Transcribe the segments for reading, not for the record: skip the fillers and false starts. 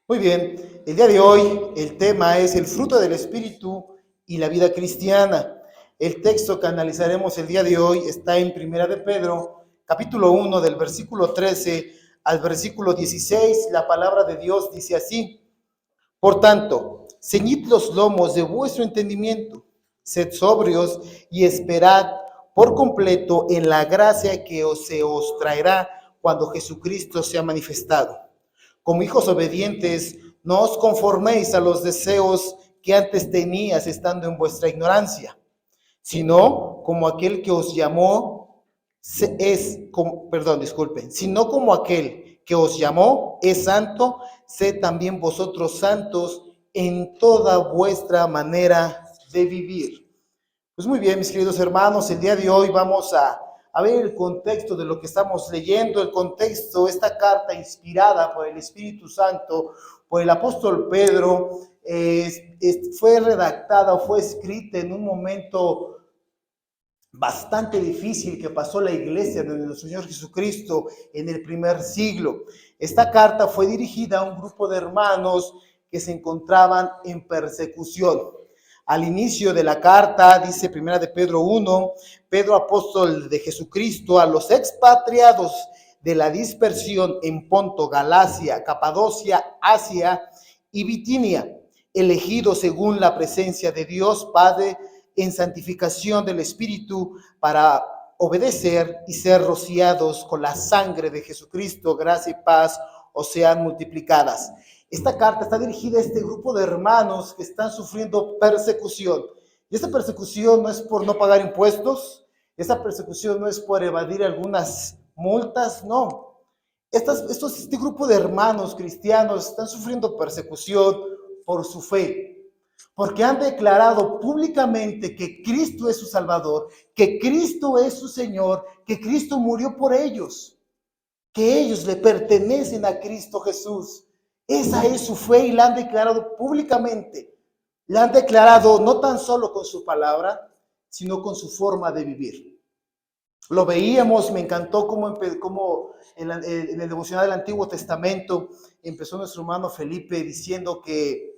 Muy bien, el día de hoy el tema es el fruto del Espíritu y la vida cristiana. El texto que analizaremos el día de hoy está en Primera de Pedro, capítulo 1, del versículo 13 al versículo 16. La palabra de Dios dice así: Por tanto, ceñid los lomos de vuestro entendimiento, sed sobrios y esperad por completo en la gracia que se os traerá cuando Jesucristo sea manifestado. Como hijos obedientes, no os conforméis a los deseos que antes tenías estando en vuestra ignorancia, sino como aquel que os llamó sino como aquel que os llamó es santo, sed también vosotros santos en toda vuestra manera de vivir. Pues muy bien, mis queridos hermanos, el día de hoy vamos a ver el contexto de lo que estamos leyendo, el contexto, esta carta inspirada por el Espíritu Santo, por el apóstol Pedro, fue redactada o fue escrita en un momento bastante difícil que pasó la iglesia de nuestro Señor Jesucristo en el primer siglo. Esta carta fue dirigida a un grupo de hermanos que se encontraban en persecución. Al inicio de la carta, dice Primera de Pedro 1, Pedro, apóstol de Jesucristo, a los expatriados de la dispersión en Ponto, Galacia, Capadocia, Asia y Bitinia, elegidos según la presencia de Dios Padre en santificación del Espíritu para obedecer y ser rociados con la sangre de Jesucristo, gracia y paz os sean multiplicadas. Esta carta está dirigida a este grupo de hermanos que están sufriendo persecución. Y esta persecución no es por no pagar impuestos, esta persecución no es por evadir algunas multas, no. Este grupo de hermanos cristianos están sufriendo persecución por su fe, porque han declarado públicamente que Cristo es su Salvador, que Cristo es su Señor, que Cristo murió por ellos, que ellos le pertenecen a Cristo Jesús. Esa es su fe y la han declarado públicamente. La han declarado no tan solo con su palabra, sino con su forma de vivir. Lo veíamos, me encantó cómo en el devocional del Antiguo Testamento empezó nuestro hermano Felipe diciendo que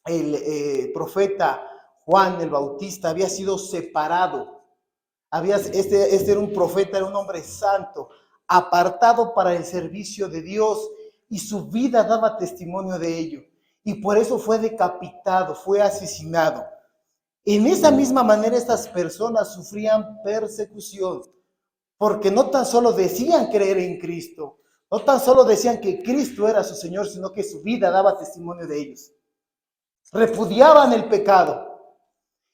el profeta Juan el Bautista había sido separado. Este era un profeta, era un hombre santo, apartado para el servicio de Dios, y su vida daba testimonio de ello. Y por eso fue decapitado, fue asesinado. En esa misma manera estas personas sufrían persecución, porque no tan solo decían creer en Cristo, no tan solo decían que Cristo era su Señor, sino que su vida daba testimonio de ellos. Repudiaban el pecado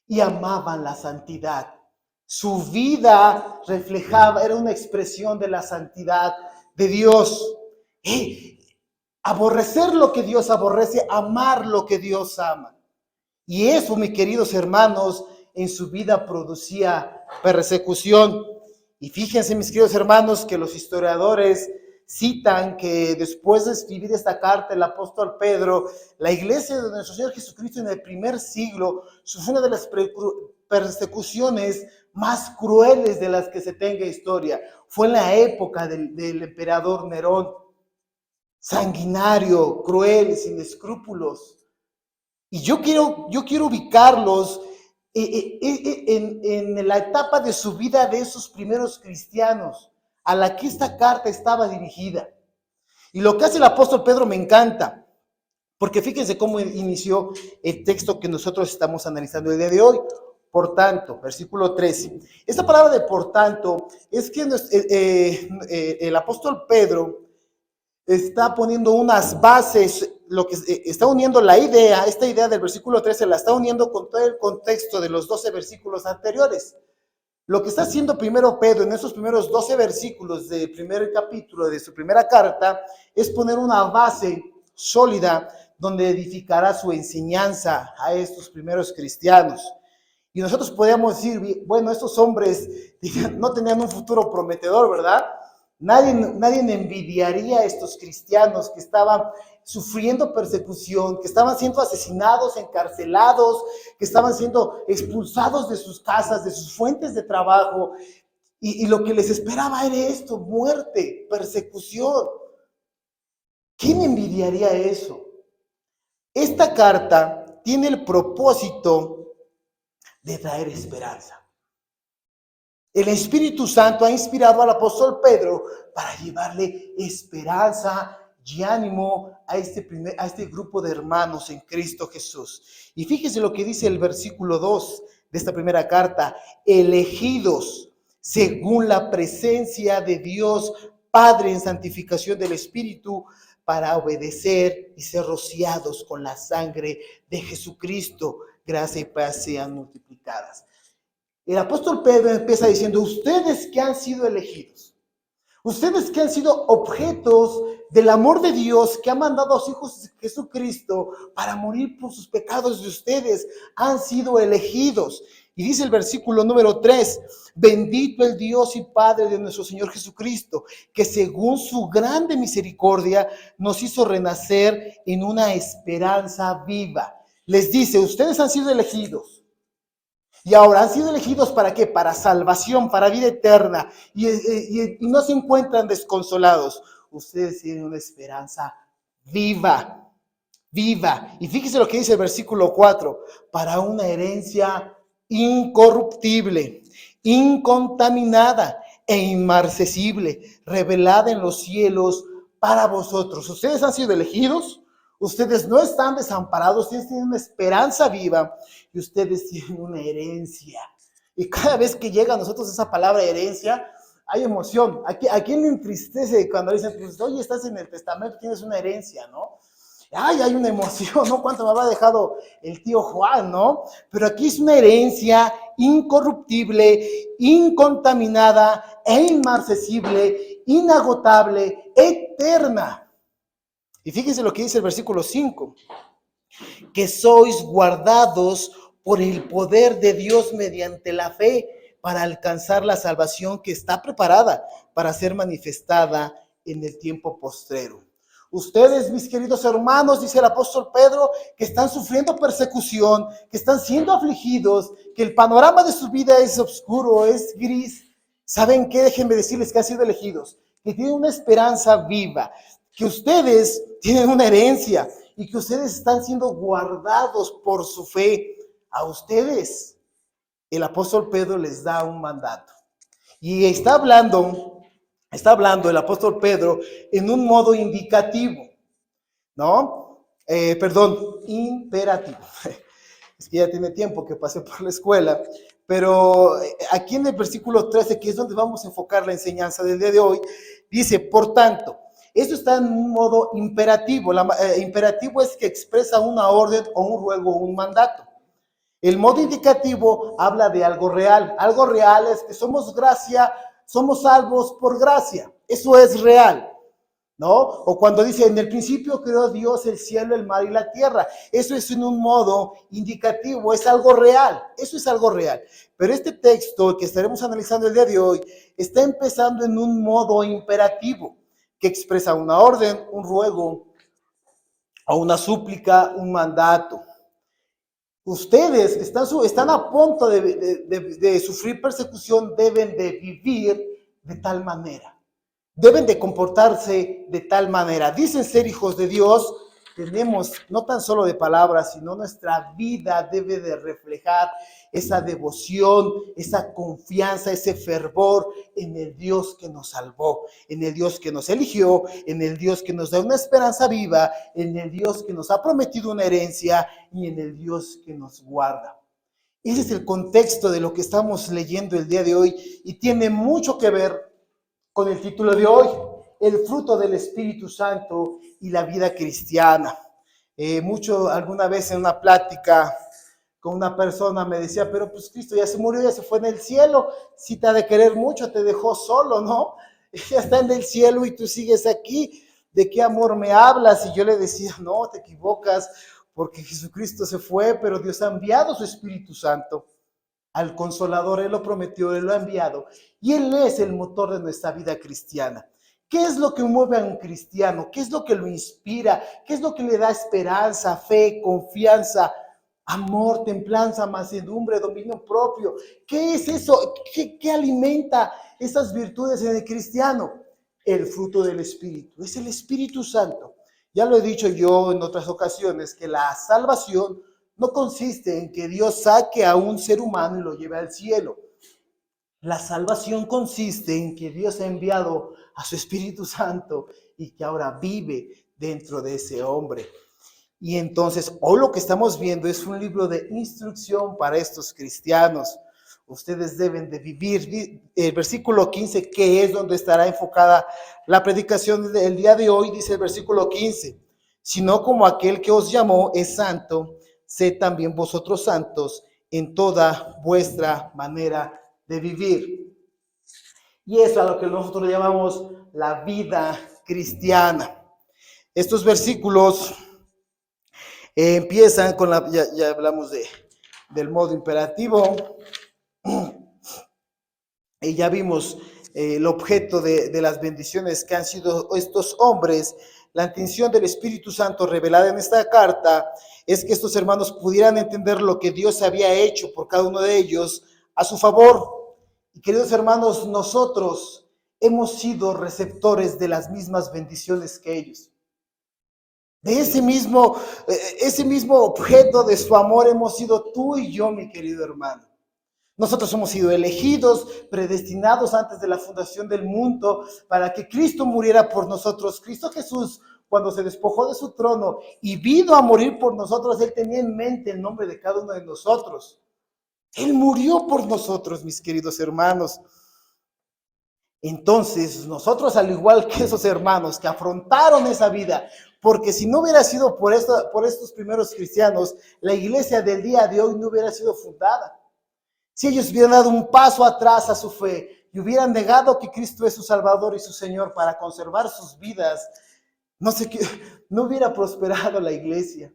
y amaban la santidad. Su vida reflejaba, era una expresión de la santidad de Dios. Aborrecer lo que Dios aborrece, amar lo que Dios ama. Y eso, mis queridos hermanos, en su vida producía persecución. Y fíjense, mis queridos hermanos, que los historiadores citan que después de escribir esta carta, el apóstol Pedro, la iglesia de nuestro Señor Jesucristo en el primer siglo sufrió una de las persecuciones más crueles de las que se tenga historia. Fue en la época del emperador Nerón, sanguinario, cruel, sin escrúpulos. Y yo quiero ubicarlos en la etapa de su vida de esos primeros cristianos a la que esta carta estaba dirigida. Y lo que hace el apóstol Pedro me encanta, porque fíjense cómo inició el texto que nosotros estamos analizando el día de hoy. Por tanto, versículo 13. Esta palabra de por tanto es que el apóstol Pedro está poniendo unas bases, lo que está uniendo esta idea del versículo 13 la está uniendo con todo el contexto de los 12 versículos anteriores. Lo que está haciendo primero Pedro en esos primeros 12 versículos del primer capítulo de su primera carta es poner una base sólida donde edificará su enseñanza a estos primeros cristianos. Y nosotros podríamos decir, bueno, estos hombres no tenían un futuro prometedor, ¿verdad? Nadie envidiaría a estos cristianos que estaban sufriendo persecución, que estaban siendo asesinados, encarcelados, que estaban siendo expulsados de sus casas, de sus fuentes de trabajo, y lo que les esperaba era esto: muerte, persecución. ¿Quién envidiaría eso? Esta carta tiene el propósito de traer esperanza. El Espíritu Santo ha inspirado al apóstol Pedro para llevarle esperanza y ánimo a este grupo de hermanos en Cristo Jesús. Y fíjese lo que dice el versículo 2 de esta primera carta: elegidos según la presencia de Dios Padre en santificación del Espíritu, para obedecer y ser rociados con la sangre de Jesucristo. Gracia y paz sean multiplicadas. El apóstol Pedro empieza diciendo: ustedes que han sido elegidos, ustedes que han sido objetos del amor de Dios, que ha mandado a sus hijos Jesucristo para morir por sus pecados de ustedes, han sido elegidos. Y dice el versículo número 3, bendito el Dios y Padre de nuestro Señor Jesucristo, que según su grande misericordia nos hizo renacer en una esperanza viva. Les dice: ustedes han sido elegidos. Y ahora han sido elegidos ¿para qué? Para salvación, para vida eterna. Y no se encuentran desconsolados. Ustedes tienen una esperanza viva, viva. Y fíjese lo que dice el versículo 4. Para una herencia incorruptible, incontaminada e inmarcesible, revelada en los cielos para vosotros. Ustedes han sido elegidos. Ustedes no están desamparados, ustedes tienen una esperanza viva y ustedes tienen una herencia. Y cada vez que llega a nosotros esa palabra herencia, hay emoción. ¿A quién le entristece cuando dicen, pues, oye, estás en el testamento, tienes una herencia, ¿no? Ay, hay una emoción, ¿no? ¿Cuánto me habrá dejado el tío Juan, no? Pero aquí es una herencia incorruptible, incontaminada e inmarcesible, inagotable, eterna. Y fíjense lo que dice el versículo 5, que sois guardados por el poder de Dios mediante la fe para alcanzar la salvación que está preparada para ser manifestada en el tiempo postrero. Ustedes, mis queridos hermanos, dice el apóstol Pedro, que están sufriendo persecución, que están siendo afligidos, que el panorama de su vida es oscuro, es gris. ¿Saben qué? Déjenme decirles que han sido elegidos, que tienen una esperanza viva, que ustedes tienen una herencia y que ustedes están siendo guardados por su fe. A ustedes, el apóstol Pedro les da un mandato. Y está hablando el apóstol Pedro en un modo indicativo, ¿no? Imperativo. Es que ya tiene tiempo que pasé por la escuela, pero aquí en el versículo 13, que es donde vamos a enfocar la enseñanza del día de hoy, dice: por tanto, esto está en un modo imperativo. Imperativo es que expresa una orden o un ruego o un mandato. El modo indicativo habla de algo real. Algo real es que somos salvos por gracia. Eso es real, ¿no? O cuando dice: en el principio creó Dios el cielo, el mar y la tierra. Eso es en un modo indicativo, es algo real. Eso es algo real. Pero este texto que estaremos analizando el día de hoy está empezando en un modo imperativo, que expresa una orden, un ruego, o una súplica, un mandato. Ustedes están a punto de sufrir persecución, deben de vivir de tal manera, deben de comportarse de tal manera. Dicen ser hijos de Dios, tenemos no tan solo de palabras, sino nuestra vida debe de reflejar esa devoción, esa confianza, ese fervor en el Dios que nos salvó, en el Dios que nos eligió, en el Dios que nos da una esperanza viva, en el Dios que nos ha prometido una herencia y en el Dios que nos guarda. Ese es el contexto de lo que estamos leyendo el día de hoy y tiene mucho que ver con el título de hoy: el fruto del Espíritu Santo y la vida cristiana. Alguna vez en una plática con una persona me decía: pero pues Cristo ya se murió, ya se fue en el cielo, si te ha de querer mucho, te dejó solo, ¿no? Ya está en el cielo y tú sigues aquí, ¿de qué amor me hablas? Y yo le decía: no, te equivocas, porque Jesucristo se fue, pero Dios ha enviado su Espíritu Santo al Consolador. Él lo prometió, Él lo ha enviado, y Él es el motor de nuestra vida cristiana. ¿Qué es lo que mueve a un cristiano? ¿Qué es lo que lo inspira? ¿Qué es lo que le da esperanza, fe, confianza, amor, templanza, mansedumbre, dominio propio? ¿Qué es eso? ¿Qué alimenta esas virtudes en el cristiano? El fruto del Espíritu. Es el Espíritu Santo Ya lo he dicho yo en otras ocasiones, que la salvación no consiste en que Dios saque a un ser humano y lo lleve al cielo. La salvación consiste en que Dios ha enviado a su Espíritu Santo y que ahora vive dentro de ese hombre. Y entonces, hoy lo que estamos viendo es un libro de instrucción para estos cristianos. Ustedes deben de vivir, el versículo 15, que es donde estará enfocada la predicación del día de hoy, dice el versículo 15, sino como aquel que os llamó es santo, sed también vosotros santos en toda vuestra manera de vivir. Y eso es a lo que nosotros llamamos la vida cristiana. Estos versículos empiezan con ya hablamos del modo imperativo, y ya vimos el objeto de las bendiciones que han sido estos hombres. La intención del Espíritu Santo revelada en esta carta es que estos hermanos pudieran entender lo que Dios había hecho por cada uno de ellos a su favor. Y queridos hermanos, nosotros hemos sido receptores de las mismas bendiciones que ellos. De ese mismo objeto de su amor hemos sido tú y yo, mi querido hermano. Nosotros hemos sido elegidos, predestinados antes de la fundación del mundo para que Cristo muriera por nosotros. Cristo Jesús, cuando se despojó de su trono y vino a morir por nosotros, Él tenía en mente el nombre de cada uno de nosotros. Él murió por nosotros, mis queridos hermanos. Entonces, nosotros, al igual que esos hermanos que afrontaron esa vida, porque si no hubiera sido por estos primeros cristianos, la iglesia del día de hoy no hubiera sido fundada. Si ellos hubieran dado un paso atrás a su fe y hubieran negado que Cristo es su Salvador y su Señor para conservar sus vidas, no hubiera prosperado la iglesia.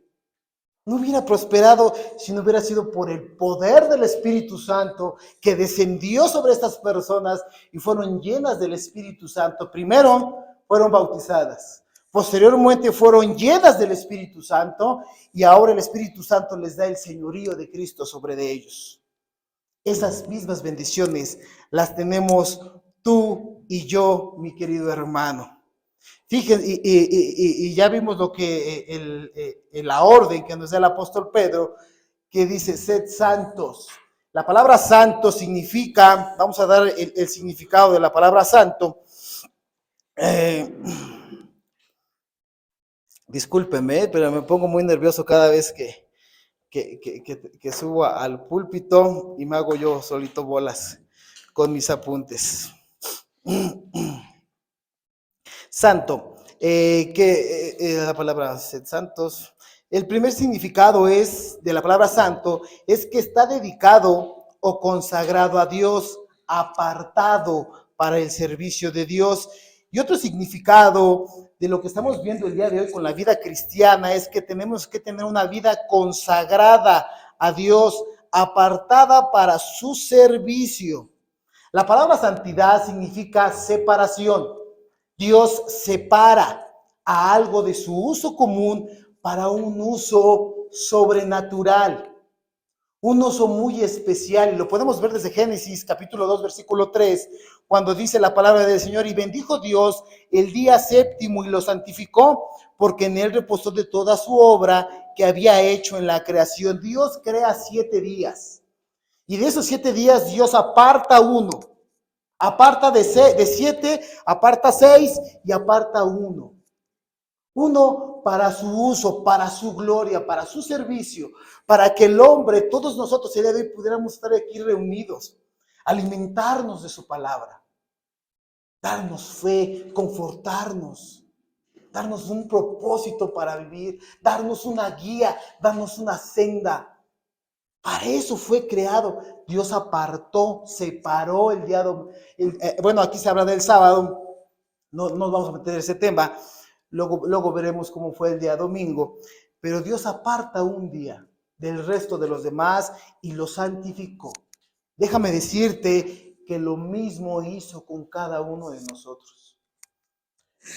No hubiera prosperado si no hubiera sido por el poder del Espíritu Santo que descendió sobre estas personas y fueron llenas del Espíritu Santo. Primero fueron bautizadas, posteriormente fueron llenas del Espíritu Santo y ahora el Espíritu Santo les da el señorío de Cristo sobre ellos. Esas mismas bendiciones las tenemos tú y yo, mi querido hermano. Fíjense, y ya vimos lo que la orden que nos da el apóstol Pedro, que dice, sed santos. La palabra santo significa, vamos a dar el significado de la palabra santo. Discúlpeme, pero me pongo muy nervioso cada vez que subo al púlpito y me hago yo solito bolas con mis apuntes. Santo, la palabra santos, el primer significado de la palabra santo es que está dedicado o consagrado a Dios, apartado para el servicio de Dios. Y otro significado de lo que estamos viendo el día de hoy con la vida cristiana es que tenemos que tener una vida consagrada a Dios, apartada para su servicio. La palabra santidad significa separación. Dios separa a algo de su uso común para un uso sobrenatural, un uso muy especial, y lo podemos ver desde Génesis capítulo 2 versículo 3, cuando dice la palabra del Señor, y bendijo Dios el día séptimo y lo santificó, porque en él reposó de toda su obra que había hecho en la creación. Dios crea 7 días, y de esos 7 días Dios aparta uno. Aparta de 7, aparta 6 y aparta uno. Uno para su uso, para su gloria, para su servicio, para que el hombre, todos nosotros el día de hoy pudiéramos estar aquí reunidos, alimentarnos de su palabra, darnos fe, confortarnos, darnos un propósito para vivir, darnos una guía, darnos una senda. Para eso fue creado. Dios apartó, separó el día, bueno, aquí se habla del sábado, no nos vamos a meter en ese tema, luego veremos cómo fue el día domingo, pero Dios aparta un día del resto de los demás y lo santificó. Déjame decirte que lo mismo hizo con cada uno de nosotros.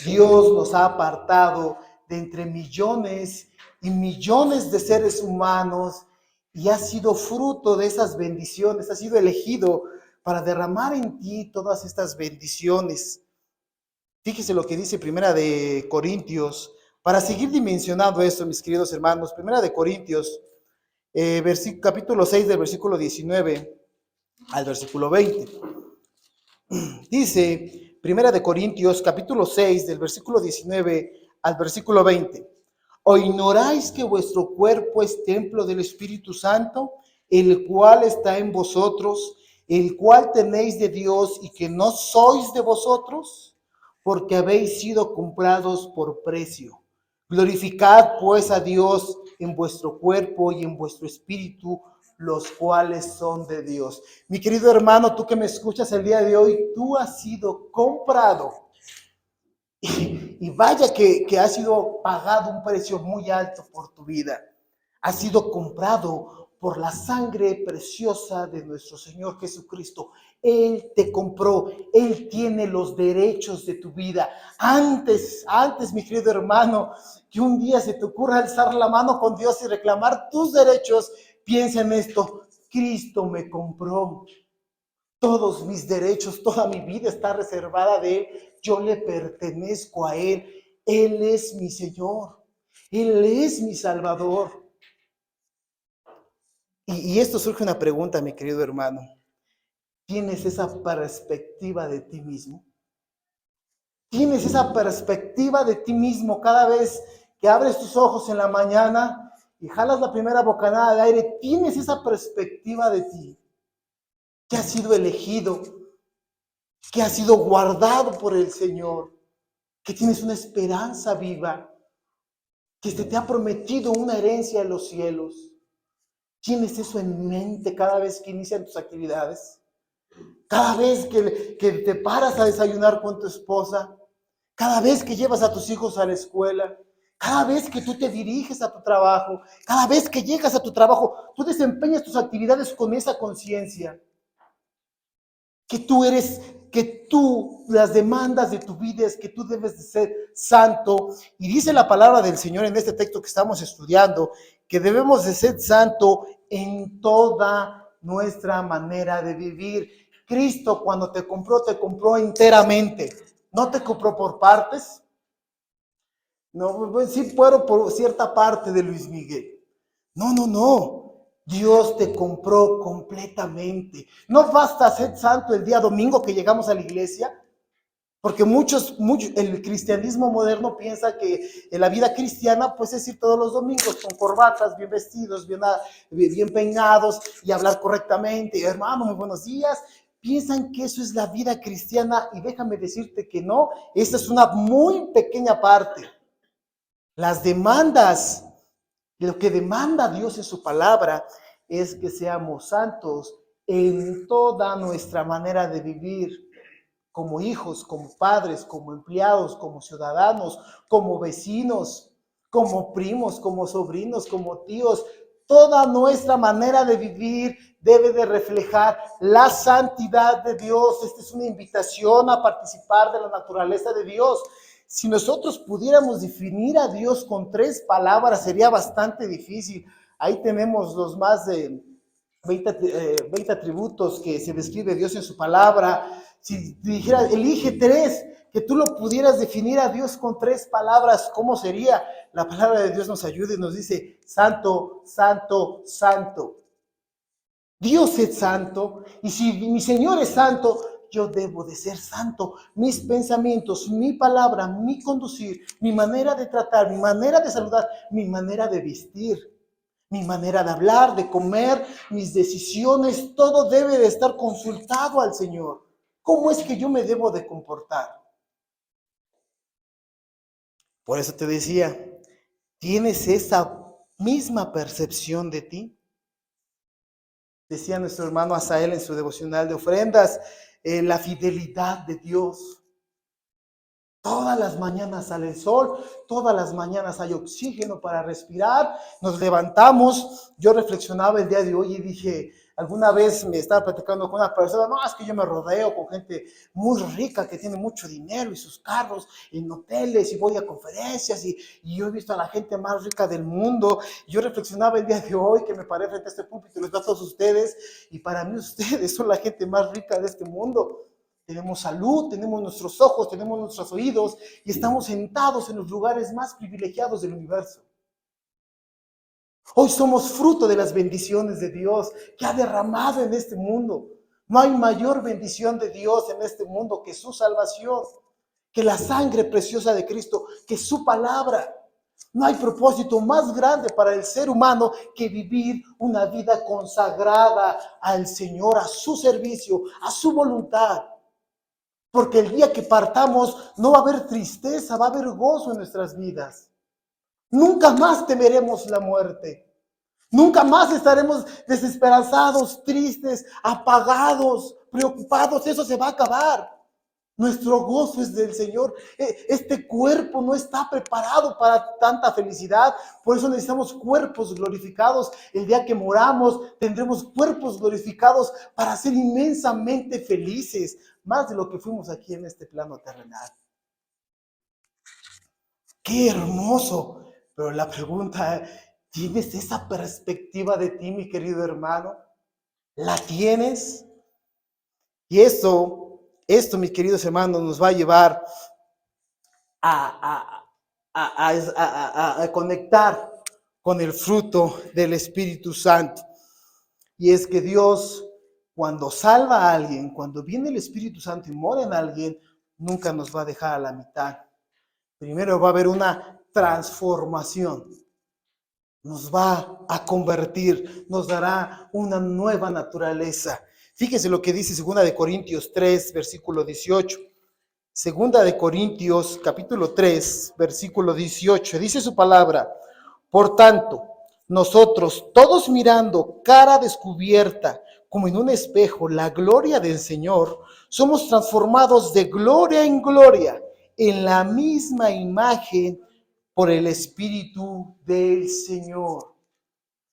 Dios nos ha apartado de entre millones y millones de seres humanos y ha sido fruto de esas bendiciones, ha sido elegido para derramar en ti todas estas bendiciones. Fíjese lo que dice Primera de Corintios, Para seguir dimensionando esto, mis queridos hermanos, Primera de Corintios, capítulo 6, del versículo 19 al versículo 20. Dice, Primera de Corintios, capítulo 6, del versículo 19 al versículo 20. ¿O ignoráis que vuestro cuerpo es templo del Espíritu Santo, el cual está en vosotros, el cual tenéis de Dios y que no sois de vosotros? Porque habéis sido comprados por precio. Glorificad pues a Dios en vuestro cuerpo y en vuestro espíritu, los cuales son de Dios. Mi querido hermano, tú que me escuchas el día de hoy, tú has sido comprado. Y vaya que ha sido pagado un precio muy alto por tu vida. Has sido comprado por la sangre preciosa de nuestro Señor Jesucristo. Él te compró, Él tiene los derechos de tu vida. Antes, mi querido hermano, que un día se te ocurra alzar la mano con Dios y reclamar tus derechos, piensa en esto: Cristo me compró. Todos mis derechos, toda mi vida está reservada de Él. Yo le pertenezco a Él. Él es mi Señor. Él es mi Salvador. Y esto surge una pregunta, mi querido hermano. ¿Tienes esa perspectiva de ti mismo? ¿Tienes esa perspectiva de ti mismo cada vez que abres tus ojos en la mañana y jalas la primera bocanada de aire? ¿Tienes esa perspectiva de ti? Que has sido elegido, que has sido guardado por el Señor, que tienes una esperanza viva, que se te ha prometido una herencia en los cielos. ¿Tienes eso en mente cada vez que inician tus actividades? Cada vez que te paras a desayunar con tu esposa, cada vez que llevas a tus hijos a la escuela, cada vez que tú te diriges a tu trabajo, cada vez que llegas a tu trabajo, tú desempeñas tus actividades con esa conciencia. Que tú, las demandas de tu vida es que tú debes de ser santo. Y dice la palabra del Señor en este texto que estamos estudiando, que debemos de ser santo en toda nuestra manera de vivir. Cristo, cuando te compró enteramente. No te compró por partes. No, pues sí puedo por cierta parte de Luis Miguel. No. Dios te compró completamente. No basta ser santo el día domingo que llegamos a la iglesia, porque el cristianismo moderno piensa que en la vida cristiana pues es ir todos los domingos con corbatas, bien vestidos, bien peinados y hablar correctamente. Hermano, muy buenos días. Piensan que eso es la vida cristiana y déjame decirte que no, esta es una muy pequeña parte. Las demandas, lo que demanda Dios en su palabra es que seamos santos en toda nuestra manera de vivir, como hijos, como padres, como empleados, como ciudadanos, como vecinos, como primos, como sobrinos, como tíos. Toda nuestra manera de vivir debe de reflejar la santidad de Dios. Esta es una invitación a participar de la naturaleza de Dios. Si nosotros pudiéramos definir a Dios con 3 palabras, sería bastante difícil. Ahí tenemos los más de 20 atributos que se describe Dios en su palabra. Si dijera, elige 3, que tú lo pudieras definir a Dios con 3 palabras, ¿cómo sería? La palabra de Dios nos ayuda y nos dice: santo, santo, santo. Dios es santo, y si mi Señor es santo, yo debo de ser santo. Mis pensamientos, mi palabra, mi conducir, mi manera de tratar, mi manera de saludar, mi manera de vestir, mi manera de hablar, de comer, mis decisiones, todo debe de estar consultado al Señor. ¿Cómo es que yo me debo de comportar? Por eso te decía, ¿tienes esa misma percepción de ti? Decía nuestro hermano Asael en su devocional de ofrendas, la fidelidad de Dios. Todas las mañanas sale el sol, todas las mañanas hay oxígeno para respirar, nos levantamos. Yo reflexionaba el día de hoy y dije, alguna vez me estaba platicando con una persona: no, es que yo me rodeo con gente muy rica que tiene mucho dinero y sus carros en hoteles y voy a conferencias y yo he visto a la gente más rica del mundo. Yo reflexionaba el día de hoy que me paré frente a este púlpito y les veo a todos ustedes, y para mí ustedes son la gente más rica de este mundo. tenemos salud, tenemos nuestros ojos, tenemos nuestros oídos y estamos sentados en los lugares más privilegiados del universo. Hoy somos fruto de las bendiciones de Dios que ha derramado en este mundo. No hay mayor bendición de Dios en este mundo que su salvación, que la sangre preciosa de Cristo, que su palabra. No hay propósito más grande para el ser humano que vivir una vida consagrada al Señor, a su servicio, a su voluntad. Porque el día que partamos no va a haber tristeza, va a haber gozo en nuestras vidas. Nunca más temeremos la muerte. Nunca más estaremos desesperanzados, tristes, apagados, preocupados. Eso se va a acabar. Nuestro gozo es del Señor. Este cuerpo no está preparado para tanta felicidad. Por eso necesitamos cuerpos glorificados. El día que moramos tendremos cuerpos glorificados para ser inmensamente felices. Más de lo que fuimos aquí en este plano terrenal. ¡Qué hermoso! Pero la pregunta, ¿tienes esa perspectiva de ti, mi querido hermano? ¿La tienes? Y esto, mis queridos hermanos, nos va a llevar a conectar con el fruto del Espíritu Santo. Y es que Dios, cuando salva a alguien, cuando viene el Espíritu Santo y mora en alguien, nunca nos va a dejar a la mitad. Primero va a haber una transformación. Nos va a convertir, nos dará una nueva naturaleza. Fíjese lo que dice 2 de Corintios 3, versículo 18. 2 de Corintios, capítulo 3, versículo 18. Dice su palabra: por tanto, nosotros, todos mirando cara descubierta, como en un espejo, la gloria del Señor, somos transformados de gloria en gloria, en la misma imagen por el Espíritu del Señor.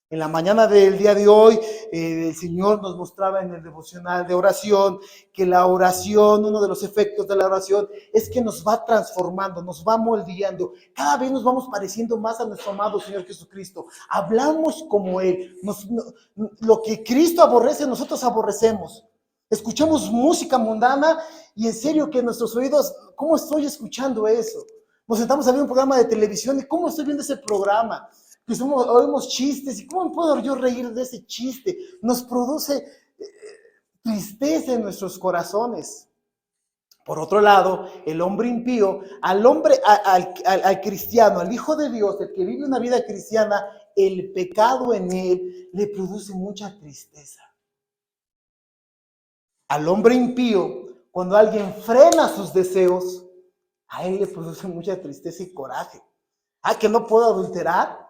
En la mañana del día de hoy, el Señor nos mostraba en el devocional de oración que la oración, uno de los efectos de la oración es que nos va transformando, nos va moldeando. Cada vez nos vamos pareciendo más a nuestro amado Señor Jesucristo. Hablamos como Él. Lo que Cristo aborrece, nosotros aborrecemos. Escuchamos música mundana y en serio que nuestros oídos, ¿cómo estoy escuchando eso? Nos sentamos a ver un programa de televisión y ¿cómo estoy viendo ese programa? Pues oímos chistes y ¿cómo puedo yo reír de ese chiste? Nos produce tristeza en nuestros corazones. Por otro lado, el hombre impío, al cristiano, al Hijo de Dios, el que vive una vida cristiana, el pecado en él le produce mucha tristeza. Al hombre impío, cuando alguien frena sus deseos, a él le produce mucha tristeza y coraje. Que no puedo adulterar.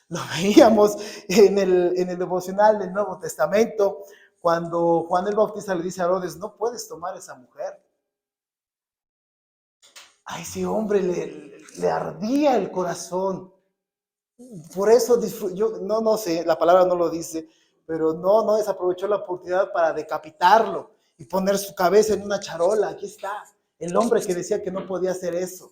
Lo veíamos en el devocional del Nuevo Testamento, cuando Juan el Bautista le dice a Herodes: no puedes tomar esa mujer. A ese hombre le ardía el corazón. Por eso yo no sé, la palabra no lo dice, pero no desaprovechó la oportunidad para decapitarlo y poner su cabeza en una charola. Aquí está, el hombre que decía que no podía hacer eso.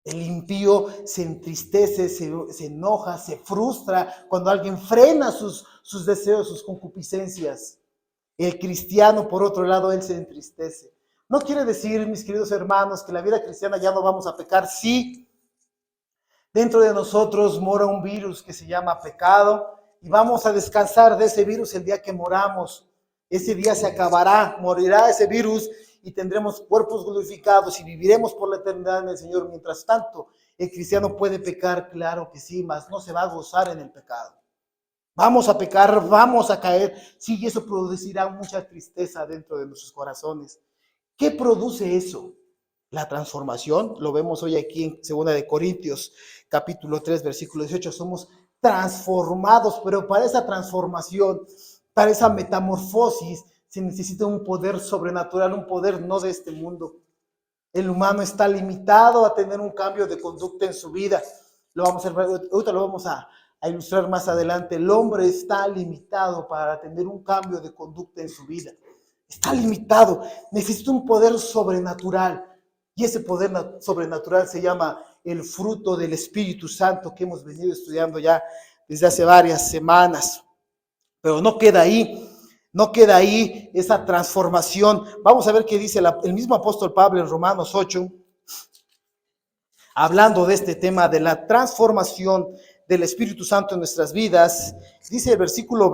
El impío se entristece, se enoja, se frustra cuando alguien frena sus deseos, sus concupiscencias. El cristiano, por otro lado, él se entristece. No quiere decir, mis queridos hermanos, que la vida cristiana ya no vamos a pecar. Sí, dentro de nosotros mora un virus que se llama pecado y vamos a descansar de ese virus el día que moramos. Ese día se acabará, morirá ese virus y tendremos cuerpos glorificados y viviremos por la eternidad en el Señor. Mientras tanto, el cristiano puede pecar, claro que sí, mas no se va a gozar en el pecado. Vamos a pecar, vamos a caer, sí, y eso producirá mucha tristeza dentro de nuestros corazones. ¿Qué produce eso? La transformación, lo vemos hoy aquí en 2 de Corintios, capítulo 3, versículo 18, somos transformados, pero para esa transformación, para esa metamorfosis, se necesita un poder sobrenatural, un poder no de este mundo. El humano está limitado a tener un cambio de conducta en su vida. Ahorita lo vamos a ilustrar más adelante. El hombre está limitado para tener un cambio de conducta en su vida. Está limitado. Necesita un poder sobrenatural. Y ese poder sobrenatural se llama el fruto del Espíritu Santo que hemos venido estudiando ya desde hace varias semanas. Pero no queda ahí. No queda ahí esa transformación. Vamos a ver qué dice el mismo apóstol Pablo en Romanos 8, hablando de este tema de la transformación del Espíritu Santo en nuestras vidas. Dice el versículo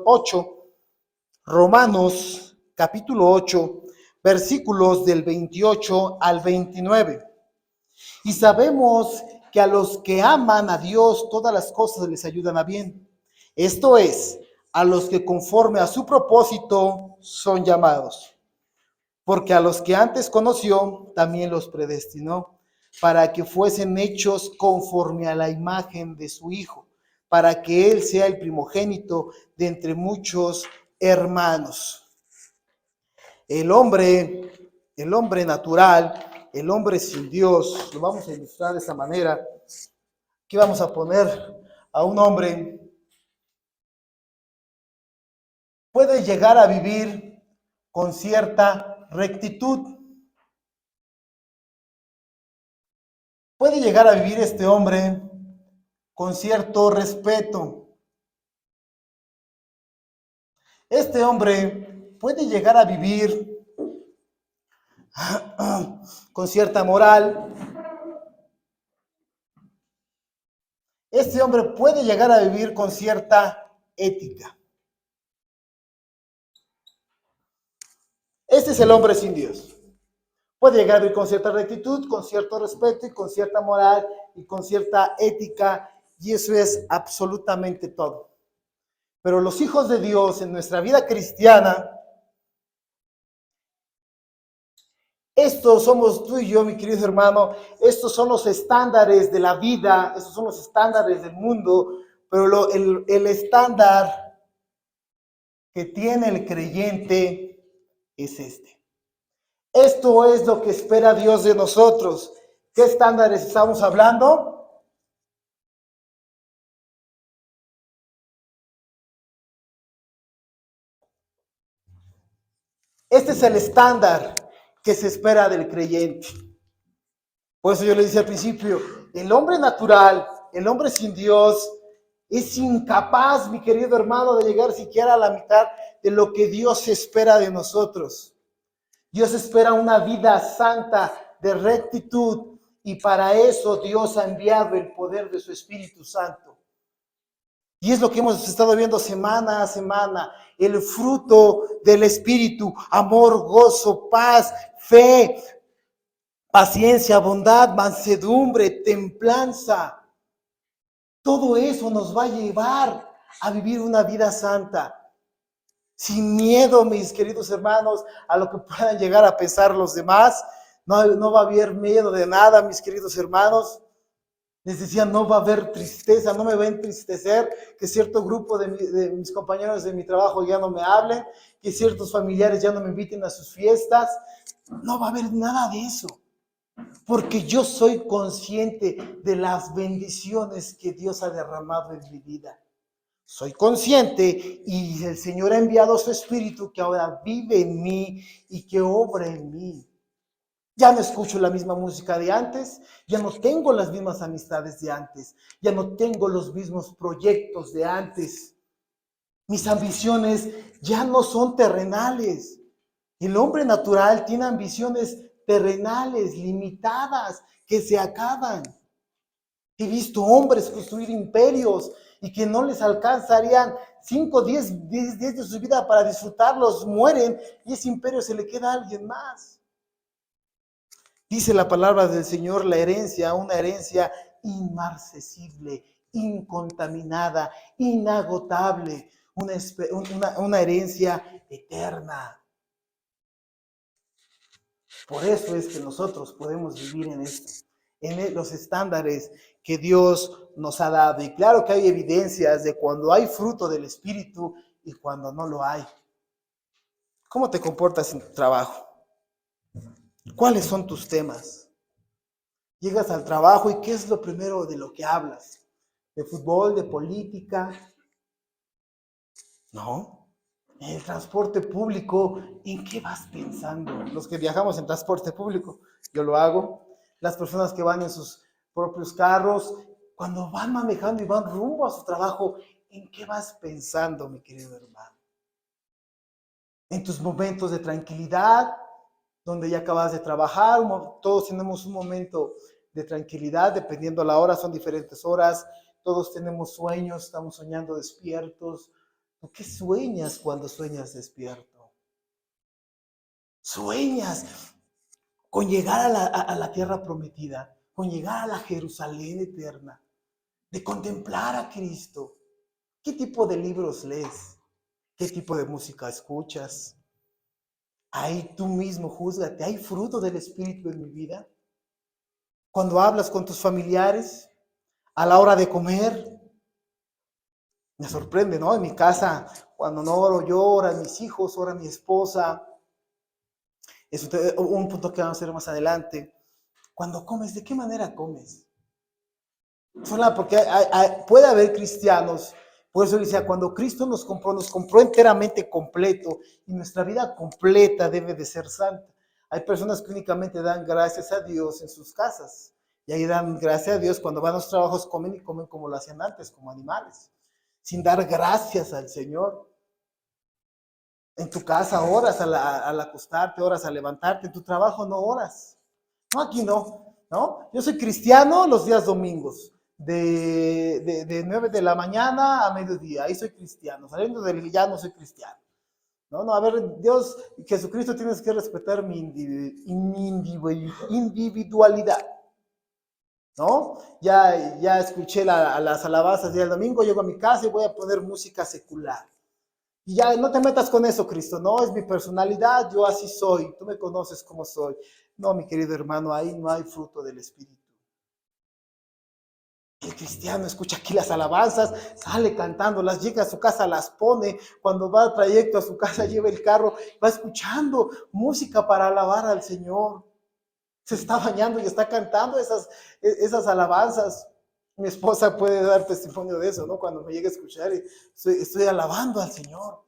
8, Romanos capítulo 8, versículos del 28 al 29. Y sabemos que a los que aman a Dios, todas las cosas les ayudan a bien. Esto es, a los que conforme a su propósito son llamados. Porque a los que antes conoció, también los predestinó, para que fuesen hechos conforme a la imagen de su Hijo, para que Él sea el primogénito de entre muchos hermanos. El hombre natural, el hombre sin Dios, lo vamos a ilustrar de esa manera. Aquí vamos a poner a un hombre, puede llegar a vivir con cierta rectitud. Puede llegar a vivir este hombre con cierto respeto. Este hombre puede llegar a vivir con cierta moral. Este hombre puede llegar a vivir con cierta ética. Este es el hombre sin Dios. Puede llegar a vivir con cierta rectitud, con cierto respeto y con cierta moral y con cierta ética, y eso es absolutamente todo. Pero los hijos de Dios en nuestra vida cristiana, estos somos tú y yo, mi querido hermano, estos son los estándares de la vida, estos son los estándares del mundo, pero el estándar que tiene el creyente es este. Esto es lo que espera Dios de nosotros. ¿Qué estándares estamos hablando? Este es el estándar que se espera del creyente. Por eso yo le decía al principio, el hombre natural, el hombre sin Dios, es incapaz, mi querido hermano, de llegar siquiera a la mitad de lo que Dios espera de nosotros. Dios espera una vida santa, de rectitud, y para eso Dios ha enviado el poder de su Espíritu Santo. Y es lo que hemos estado viendo semana a semana, el fruto del Espíritu: amor, gozo, paz, fe, paciencia, bondad, mansedumbre, templanza. Todo eso nos va a llevar a vivir una vida santa. Sin miedo, mis queridos hermanos, a lo que puedan llegar a pensar los demás. No va a haber miedo de nada, mis queridos hermanos. Les decía, no va a haber tristeza, no me va a entristecer que cierto grupo de mis compañeros de mi trabajo ya no me hablen, que ciertos familiares ya no me inviten a sus fiestas. No va a haber nada de eso, porque yo soy consciente de las bendiciones que Dios ha derramado en mi vida. Soy consciente y el Señor ha enviado su Espíritu que ahora vive en mí y que obra en mí. Ya no escucho la misma música de antes, ya no tengo las mismas amistades de antes, ya no tengo los mismos proyectos de antes. Mis ambiciones ya no son terrenales. El hombre natural tiene ambiciones terrenales, limitadas, que se acaban. He visto hombres construir imperios y que no les alcanzarían 5, 10 días de su vida para disfrutarlos, mueren y ese imperio se le queda a alguien más. Dice la palabra del Señor, la herencia, una herencia inmarcesible, incontaminada, inagotable, una herencia eterna. Por eso es que nosotros podemos vivir en esto, en los estándares que Dios nos ha dado. Y claro que hay evidencias de cuando hay fruto del Espíritu y cuando no lo hay. ¿Cómo te comportas en tu trabajo? ¿Cuáles son tus temas? Llegas al trabajo y ¿qué es lo primero de lo que hablas? ¿De fútbol, de política? No. En el transporte público, ¿en qué vas pensando? Los que viajamos en transporte público, yo lo hago. Las personas que van en sus propios carros, cuando van manejando y van rumbo a su trabajo, ¿en qué vas pensando, mi querido hermano? en tus momentos de tranquilidad, donde ya acabas de trabajar, todos tenemos un momento de tranquilidad, dependiendo la hora, son diferentes horas, todos tenemos sueños, estamos soñando despiertos. ¿Tú qué sueñas cuando sueñas despierto? Sueñas con llegar a la tierra prometida, con llegar a la Jerusalén eterna, de contemplar a Cristo. ¿Qué tipo de libros lees? ¿Qué tipo de música escuchas? Ahí tú mismo júzgate. ¿Hay fruto del Espíritu en mi vida? Cuando hablas con tus familiares, a la hora de comer, me sorprende, ¿no? En mi casa, cuando no oro yo, oran mis hijos, ora mi esposa. Es un punto que vamos a hacer más adelante. Cuando comes, ¿de qué manera comes? Porque puede haber cristianos, por eso decía, cuando Cristo nos compró enteramente completo, y nuestra vida completa debe de ser santa. Hay personas que únicamente dan gracias a Dios en sus casas, y ahí dan gracias a Dios cuando van a los trabajos, comen y comen como lo hacían antes, como animales, sin dar gracias al Señor. En tu casa oras al acostarte, oras al levantarte, en tu trabajo no oras. No, aquí no, ¿no? Yo soy cristiano los días domingos, de 9 de la mañana a mediodía, ahí soy cristiano, saliendo del ya no soy cristiano. No, no, a ver, Dios, Jesucristo, tienes que respetar mi individualidad, ¿no? Ya escuché las alabanzas del domingo, llego a mi casa y voy a poner música secular. Y ya no te metas con eso, Cristo, no, es mi personalidad, yo así soy, tú me conoces como soy. No, mi querido hermano, ahí no hay fruto del Espíritu. El cristiano escucha aquí las alabanzas, sale cantando, las llega a su casa, las pone, cuando va al trayecto a su casa, lleva el carro, va escuchando música para alabar al Señor. Se está bañando y está cantando esas alabanzas. Mi esposa puede dar testimonio de eso, ¿no? Cuando me llega a escuchar, estoy alabando al Señor.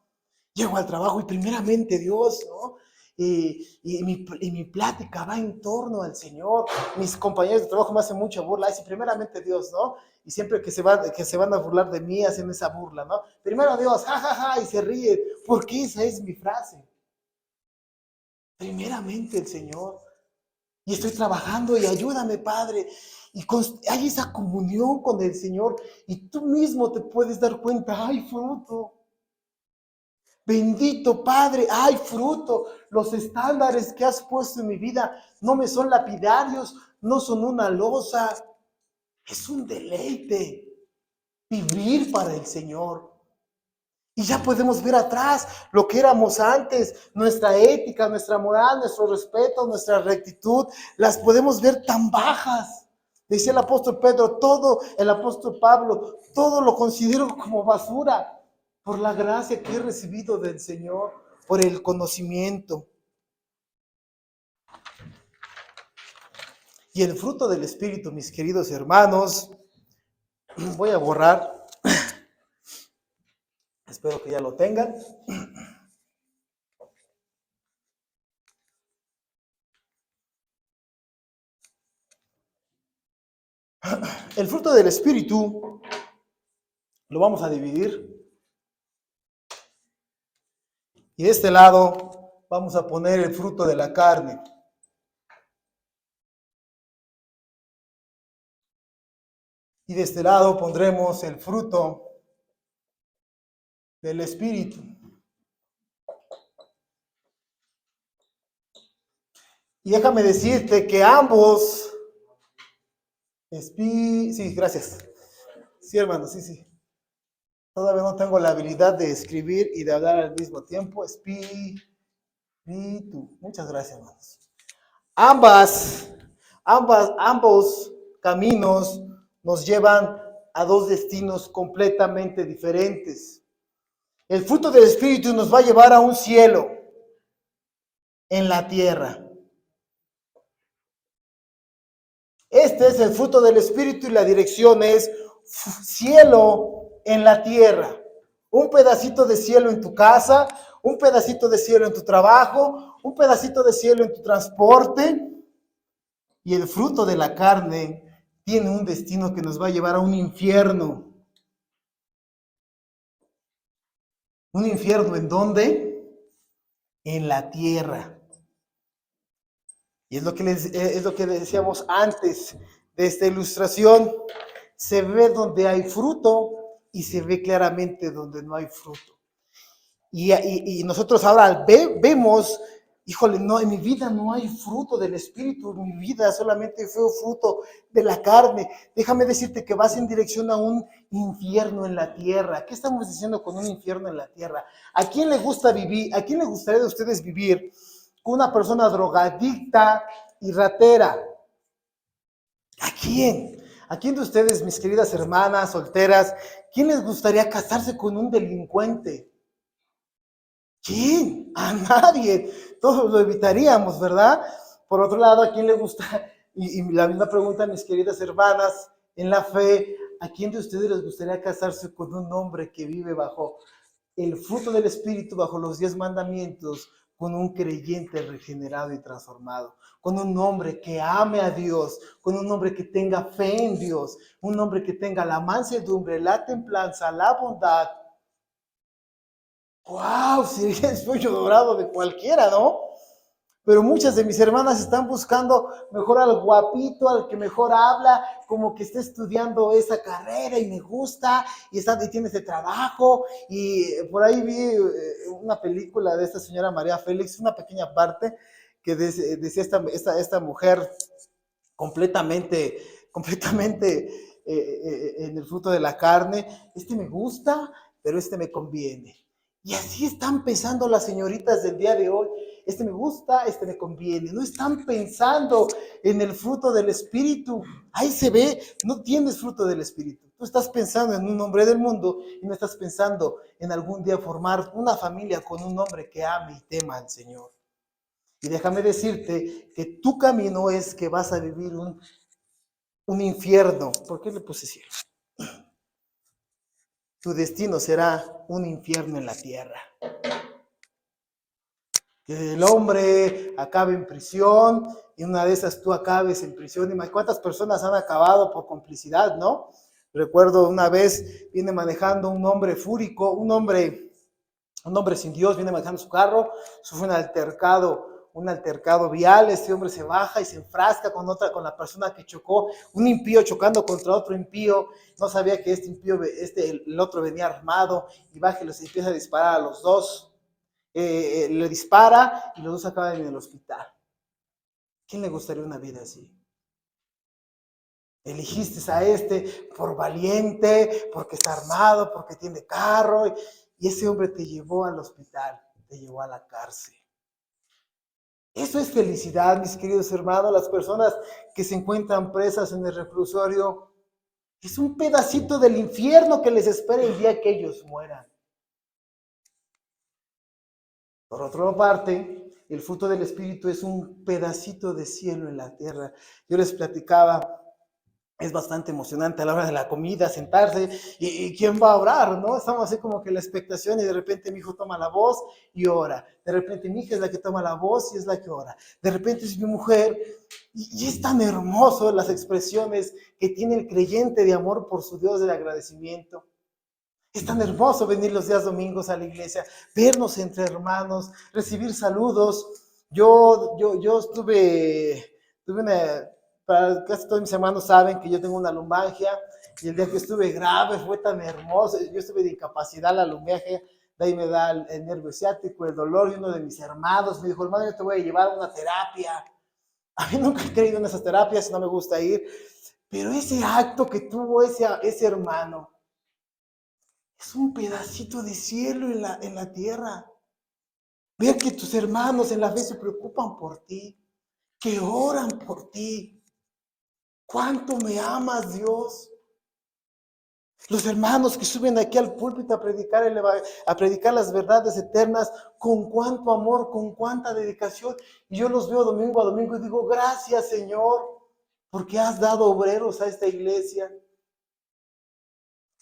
Llego al trabajo y primeramente Dios, ¿no? Y mi plática va en torno al Señor. Mis compañeros de trabajo me hacen mucha burla. Y primeramente Dios, ¿no? Y siempre que se van a burlar de mí, hacen esa burla, ¿no? Primero Dios, jajaja, ja, ja, y se ríe. Porque esa es mi frase. Primeramente el Señor. Y estoy trabajando y ayúdame, Padre. Y hay esa comunión con el Señor. Y tú mismo te puedes dar cuenta, hay fruto. Bendito Padre, hay fruto. Los estándares que has puesto en mi vida no me son lapidarios, no son una losa. Es un deleite vivir para el Señor. Y ya podemos ver atrás lo que éramos antes, nuestra ética, nuestra moral, nuestro respeto, nuestra rectitud, las podemos ver tan bajas. Decía el apóstol Pedro, el apóstol Pablo, todo lo considero como basura por la gracia que he recibido del Señor, por el conocimiento. Y el fruto del Espíritu, mis queridos hermanos, voy a borrar, espero que ya lo tengan. El fruto del Espíritu lo vamos a dividir. Y de este lado vamos a poner el fruto de la carne. Y de este lado pondremos el fruto del Espíritu. Y déjame decirte que ambos, sí, gracias. Sí, hermano, sí. Todavía no tengo la habilidad de escribir y de hablar al mismo tiempo. Espíritu. Muchas gracias, hermanos. Ambos caminos nos llevan a dos destinos completamente diferentes. El fruto del Espíritu nos va a llevar a un cielo en la tierra. Este es el fruto del Espíritu y la dirección es cielo en la tierra. Un pedacito de cielo en tu casa, un pedacito de cielo en tu trabajo, un pedacito de cielo en tu transporte. Y el fruto de la carne tiene un destino que nos va a llevar a un infierno. ¿Un infierno en dónde? en la tierra. Y es lo que decíamos antes de esta ilustración. Se ve donde hay fruto y se ve claramente donde no hay fruto. Y nosotros ahora vemos, híjole, no, en mi vida no hay fruto del Espíritu, en mi vida solamente fue fruto de la carne. Déjame decirte que vas en dirección a un infierno en la tierra. ¿Qué estamos diciendo con un infierno en la tierra? ¿A quién le gusta vivir? ¿A quién le gustaría de ustedes vivir con una persona drogadicta y ratera? ¿A quién? ¿A quién de ustedes, mis queridas hermanas solteras, quién les gustaría casarse con un delincuente? ¿Quién? A nadie. Todos lo evitaríamos, ¿verdad? Por otro lado, ¿a quién le gusta? Y la misma pregunta, mis queridas hermanas, en la fe, ¿a quién de ustedes les gustaría casarse con un hombre que vive bajo el fruto del Espíritu, bajo los 10 mandamientos, con un creyente regenerado y transformado, con un hombre que ame a Dios, con un hombre que tenga fe en Dios, un hombre que tenga la mansedumbre, la templanza, la bondad? ¡Wow! Sería el sueño dorado de cualquiera, ¿no? Pero muchas de mis hermanas están buscando mejor al guapito, al que mejor habla, como que está estudiando esa carrera y me gusta, y tiene ese trabajo. Y por ahí vi una película de esta señora María Félix, una pequeña parte, que decía esta mujer completamente en el fruto de la carne: este me gusta, pero este me conviene. Y así están pensando las señoritas del día de hoy: este me gusta, este me conviene. No están pensando en el fruto del Espíritu. Ahí se ve, no tienes fruto del Espíritu. Tú estás pensando en un hombre del mundo y no estás pensando en algún día formar una familia con un hombre que ame y tema al Señor. Y déjame decirte que tu camino es que vas a vivir un infierno. ¿Por qué le puse cielo? Tu destino será un infierno en la tierra. Que el hombre acabe en prisión y una de esas tú acabes en prisión. ¿Y cuántas personas han acabado por complicidad, no? Recuerdo una vez viene manejando un hombre fúrico, un hombre sin Dios, viene manejando su carro, sufre un altercado vial. Este hombre se baja y se enfrasca con la persona que chocó, un impío chocando contra otro impío. No sabía que el otro venía armado, y baja y los empieza a disparar a los dos. Le dispara y los dos acaban en el hospital. ¿Quién le gustaría una vida así? Elegiste a este por valiente, porque está armado, porque tiene carro, y ese hombre te llevó al hospital, te llevó a la cárcel. Eso es felicidad, mis queridos hermanos. Las personas que se encuentran presas en el reclusorio, es un pedacito del infierno que les espera el día que ellos mueran. Por otra parte, el fruto del Espíritu es un pedacito de cielo en la tierra. Yo les platicaba, es bastante emocionante a la hora de la comida sentarse y quién va a orar, ¿no? Estamos así como que la expectación, y de repente mi hijo toma la voz y ora. De repente mi hija es la que toma la voz y es la que ora. De repente es mi mujer, y es tan hermoso las expresiones que tiene el creyente de amor por su Dios, de agradecimiento. Es tan hermoso venir los días domingos a la iglesia, vernos entre hermanos, recibir saludos. Yo para casi todos mis hermanos saben que yo tengo una lumbalgia, y el día que estuve grave fue tan hermoso. Yo estuve de incapacidad, la lumbalgia, de ahí me da el nervio ciático, el dolor, y uno de mis hermanos me dijo: hermano, yo te voy a llevar a una terapia. A mí nunca he creído en esas terapias, no me gusta ir, pero ese acto que tuvo ese hermano, es un pedacito de cielo en la tierra. Ver que tus hermanos en la fe se preocupan por ti, que oran por ti. ¿Cuánto me amas, Dios? Los hermanos que suben aquí al púlpito a predicar las verdades eternas, con cuánto amor, con cuánta dedicación. Y yo los veo domingo a domingo y digo: gracias, Señor, porque has dado obreros a esta iglesia.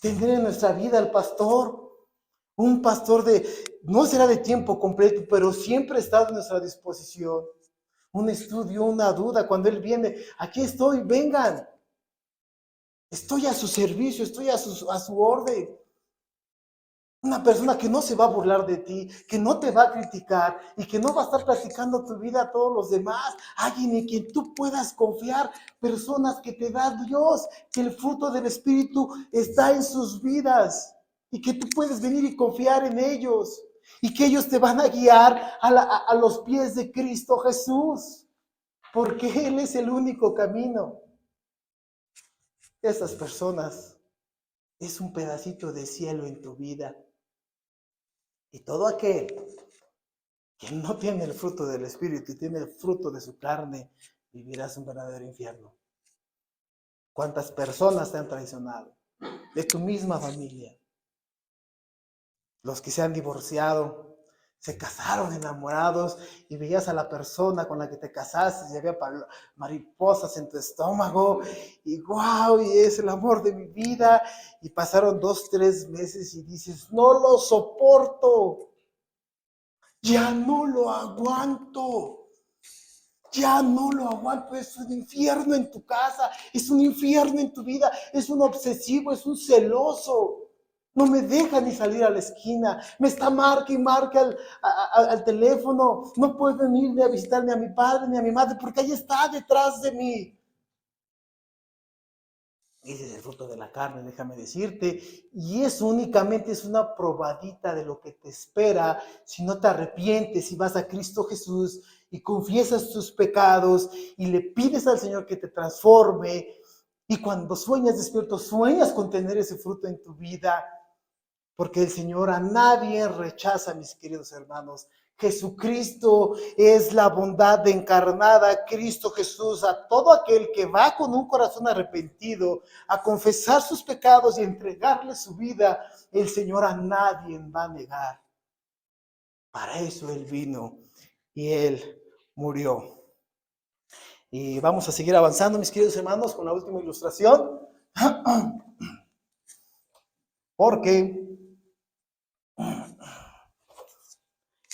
Tener en nuestra vida al pastor, un pastor no será de tiempo completo, pero siempre está a nuestra disposición. Un estudio, una duda, cuando él viene: aquí estoy, vengan. Estoy a su servicio, estoy a su orden. Una persona que no se va a burlar de ti, que no te va a criticar y que no va a estar platicando tu vida a todos los demás. Alguien en quien tú puedas confiar, personas que te da Dios, que el fruto del Espíritu está en sus vidas y que tú puedes venir y confiar en ellos y que ellos te van a guiar a los pies de Cristo Jesús, porque Él es el único camino. Esas personas es un pedacito de cielo en tu vida. Y todo aquel que no tiene el fruto del Espíritu y tiene el fruto de su carne, vivirás un verdadero infierno. ¿Cuántas personas te han traicionado? De tu misma familia. Los que se han divorciado, se casaron enamorados y veías a la persona con la que te casaste y había mariposas en tu estómago y wow, y es el amor de mi vida. Y pasaron 2, 3 meses y dices, no lo soporto. Ya no lo aguanto. Ya no lo aguanto. Es un infierno en tu casa. Es un infierno en tu vida. Es un obsesivo. Es un celoso. No me deja ni salir a la esquina. Me está marca y marca al teléfono. No puedo venir ni a visitar ni a mi padre ni a mi madre porque ahí está detrás de mí. Ese es el fruto de la carne, déjame decirte, y eso únicamente es una probadita de lo que te espera si no te arrepientes, si vas a Cristo Jesús y confiesas tus pecados y le pides al Señor que te transforme. Y cuando sueñas despierto, sueñas con tener ese fruto en tu vida, porque el Señor a nadie rechaza, mis queridos hermanos. Jesucristo es la bondad encarnada, Cristo Jesús, a todo aquel que va con un corazón arrepentido a confesar sus pecados y entregarle su vida, el Señor a nadie va a negar. Para eso Él vino y Él murió. Y vamos a seguir avanzando, mis queridos hermanos, con la última ilustración. Porque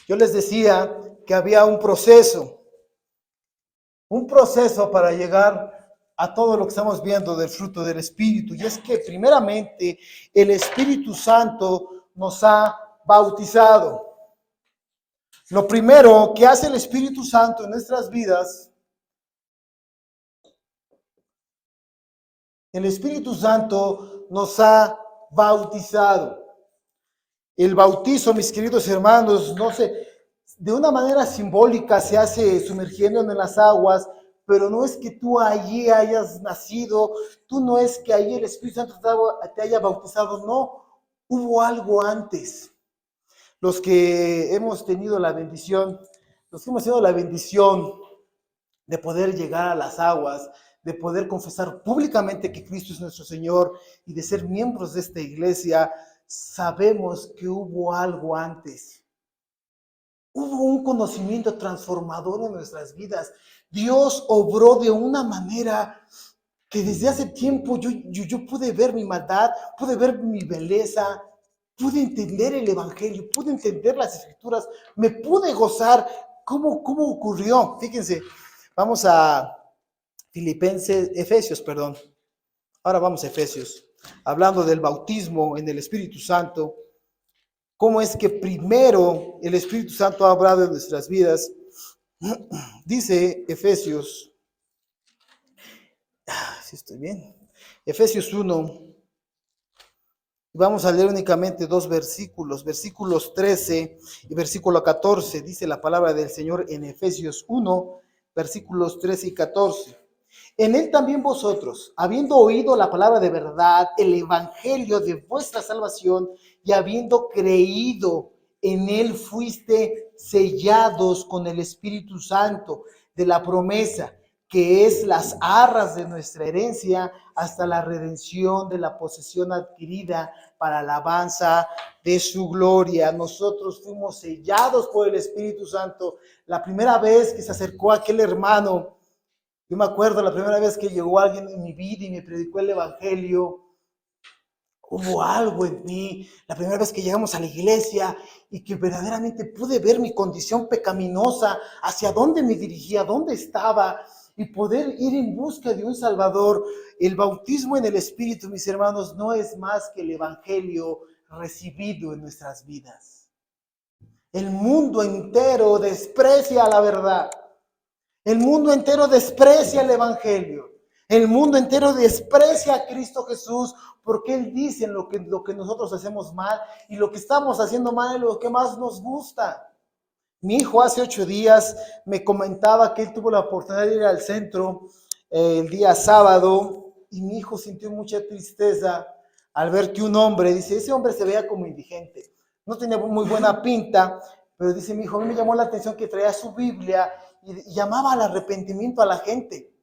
yo les decía que había un proceso para llegar a todo lo que estamos viendo del fruto del Espíritu. Y es que primeramente el Espíritu Santo nos ha bautizado. Lo primero que hace el Espíritu Santo en nuestras vidas, el Espíritu Santo nos ha bautizado. El bautizo, mis queridos hermanos, no sé, de una manera simbólica se hace sumergiendo en las aguas, pero no es que tú allí hayas nacido, tú no es que allí el Espíritu Santo te haya bautizado, no, hubo algo antes. Los que hemos tenido la bendición, de poder llegar a las aguas, de poder confesar públicamente que Cristo es nuestro Señor y de ser miembros de esta iglesia, sabemos que hubo algo antes. Hubo un conocimiento transformador en nuestras vidas. Dios obró de una manera que desde hace tiempo yo pude ver mi maldad, pude ver mi belleza, pude entender el Evangelio, pude entender las Escrituras, me pude gozar. ¿Cómo ocurrió? Fíjense, vamos a Efesios. Ahora vamos a Efesios, hablando del bautismo en el Espíritu Santo. ¿Cómo es que primero el Espíritu Santo ha obrado en nuestras vidas? Dice Efesios, si estoy bien, Efesios 1, vamos a leer únicamente 2 versículos, versículos 13 y versículo 14, dice la palabra del Señor en Efesios 1, versículos 13 y 14. En él también vosotros, habiendo oído la palabra de verdad, el evangelio de vuestra salvación, y habiendo creído en él, fuiste sellados con el Espíritu Santo de la promesa, que es las arras de nuestra herencia, hasta la redención de la posesión adquirida para alabanza de su gloria. Nosotros fuimos sellados por el Espíritu Santo. La primera vez que se acercó aquel hermano, yo me acuerdo la primera vez que llegó alguien en mi vida y me predicó el evangelio, hubo algo en mí. La primera vez que llegamos a la iglesia y que verdaderamente pude ver mi condición pecaminosa, hacia dónde me dirigía, dónde estaba, y poder ir en busca de un Salvador. El bautismo en el Espíritu, mis hermanos, no es más que el evangelio recibido en nuestras vidas. El mundo entero desprecia la verdad. El mundo entero desprecia el Evangelio. El mundo entero desprecia a Cristo Jesús porque Él dice lo que nosotros hacemos mal y lo que estamos haciendo mal es lo que más nos gusta. Mi hijo hace 8 días me comentaba que él tuvo la oportunidad de ir al centro el día sábado y mi hijo sintió mucha tristeza al ver que un hombre, dice, ese hombre se veía como indigente, no tenía muy buena pinta, pero dice mi hijo, a mí me llamó la atención que traía su Biblia y llamaba al arrepentimiento a la gente.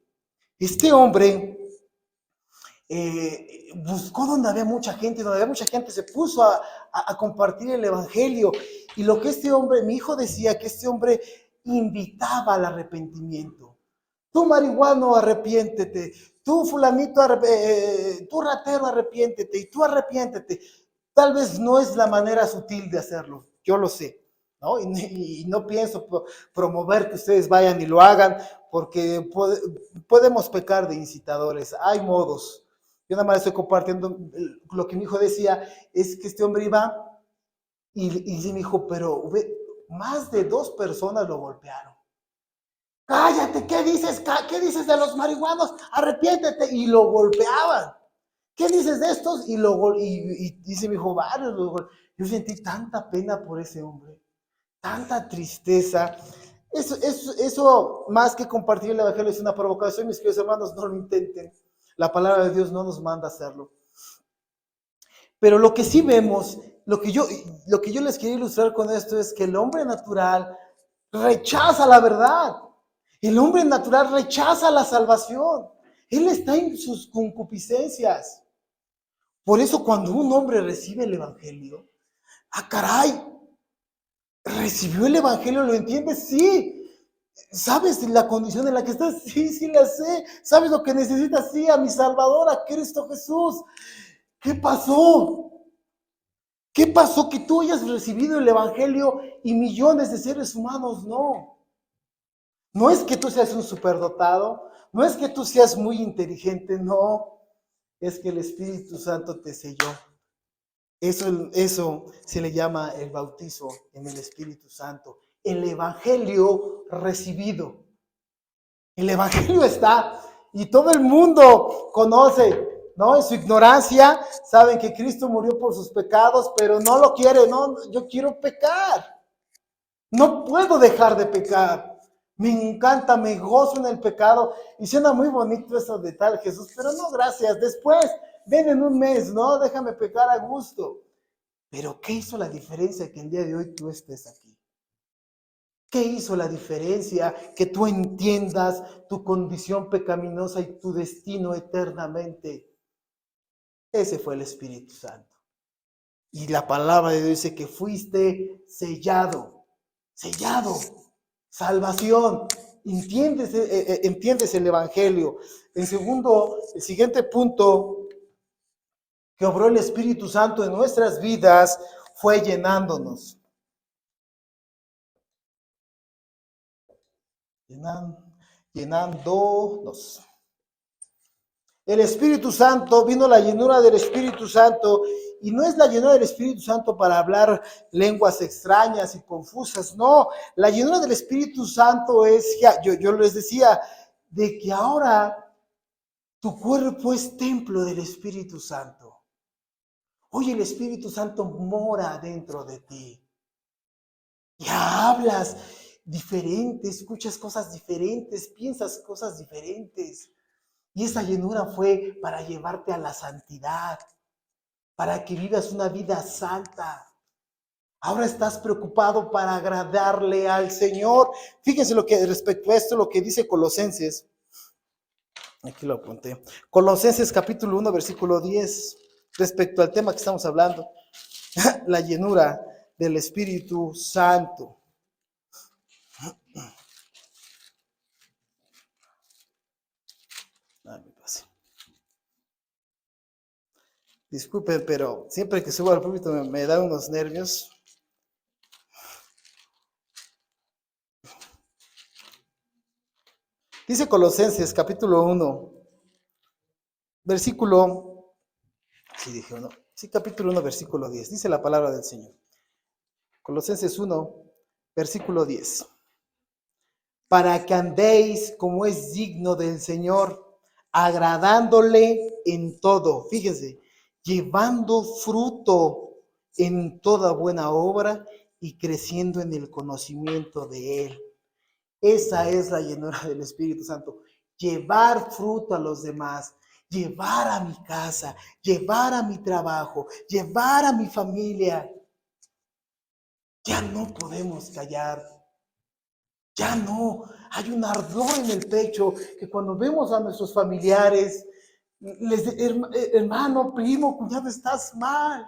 Este hombre buscó donde había mucha gente, se puso a compartir el Evangelio. Y lo que este hombre, mi hijo decía que este hombre invitaba al arrepentimiento. Tú marihuano, arrepiéntete. Tú fulanito, tú ratero, arrepiéntete. Y tú arrepiéntete. Tal vez no es la manera sutil de hacerlo, yo lo sé, ¿no? Y no pienso promover que ustedes vayan y lo hagan, porque podemos pecar de incitadores, hay modos. Yo nada más estoy compartiendo lo que mi hijo decía, es que este hombre iba y dice mi hijo, pero más de 2 personas lo golpearon. Cállate, ¿qué dices? ¿Qué dices de los marihuanos? Arrepiéntete. Y lo golpeaban. ¿Qué dices de estos? Y dice mi hijo, varios. Yo sentí tanta pena por ese hombre, tanta tristeza. Eso más que compartir el Evangelio es una provocación, mis queridos hermanos, no lo intenten. La palabra de Dios no nos manda a hacerlo. Pero lo que sí vemos, lo que yo les quiero ilustrar con esto es que el hombre natural rechaza la verdad. El hombre natural rechaza la salvación. Él está en sus concupiscencias. Por eso cuando un hombre recibe el Evangelio, caray, ¿recibió el Evangelio? ¿Lo entiendes? Sí. ¿Sabes la condición en la que estás? Sí, la sé. ¿Sabes lo que necesitas? Sí, a mi Salvador, a Cristo Jesús. ¿Qué pasó? ¿Qué pasó que tú hayas recibido el Evangelio y millones de seres humanos no? No es que tú seas un superdotado, no es que tú seas muy inteligente, no. Es que el Espíritu Santo te selló. Eso se le llama el bautizo en el Espíritu Santo. El Evangelio recibido. El Evangelio está y todo el mundo conoce, ¿no? En su ignorancia saben que Cristo murió por sus pecados, pero no lo quiere, no, yo quiero pecar. No puedo dejar de pecar. Me encanta, me gozo en el pecado. Y suena muy bonito eso de tal Jesús, pero no, gracias. Después, ven en un mes, ¿no? Déjame pecar a gusto. Pero ¿qué hizo la diferencia que el día de hoy tú estés aquí? ¿Qué hizo la diferencia? Que tú entiendas tu condición pecaminosa y tu destino eternamente. Ese fue el Espíritu Santo. Y la palabra de Dios dice que fuiste sellado. Sellado. Salvación. Entiendes el Evangelio. El siguiente punto que obró el Espíritu Santo en nuestras vidas fue llenándonos. Llenándonos. El Espíritu Santo, vino la llenura del Espíritu Santo, y no es la llenura del Espíritu Santo para hablar lenguas extrañas y confusas, no, la llenura del Espíritu Santo es, yo les decía, de que ahora tu cuerpo es templo del Espíritu Santo. Hoy el Espíritu Santo mora dentro de ti. Ya hablas diferente, escuchas cosas diferentes, piensas cosas diferentes. Y esa llenura fue para llevarte a la santidad, para que vivas una vida santa. Ahora estás preocupado para agradarle al Señor. Fíjense respecto a esto, lo que dice Colosenses. Aquí lo apunté. Colosenses capítulo 1, versículo 10, respecto al tema que estamos hablando. La llenura del Espíritu Santo. Disculpen, pero siempre que subo al púlpito me da unos nervios. Dice Colosenses capítulo 1, versículo, sí dije uno, Sí, capítulo 1, versículo 10. Dice la palabra del Señor. Colosenses 1, versículo 10. Para que andéis como es digno del Señor, agradándole en todo. Fíjese, llevando fruto en toda buena obra y creciendo en el conocimiento de Él. Esa es la llenura del Espíritu Santo. Llevar fruto a los demás, llevar a mi casa, llevar a mi trabajo, llevar a mi familia. Ya no podemos callar. Ya no, hay un ardor en el pecho que cuando vemos a nuestros familiares, hermano, primo, cuñado, estás mal.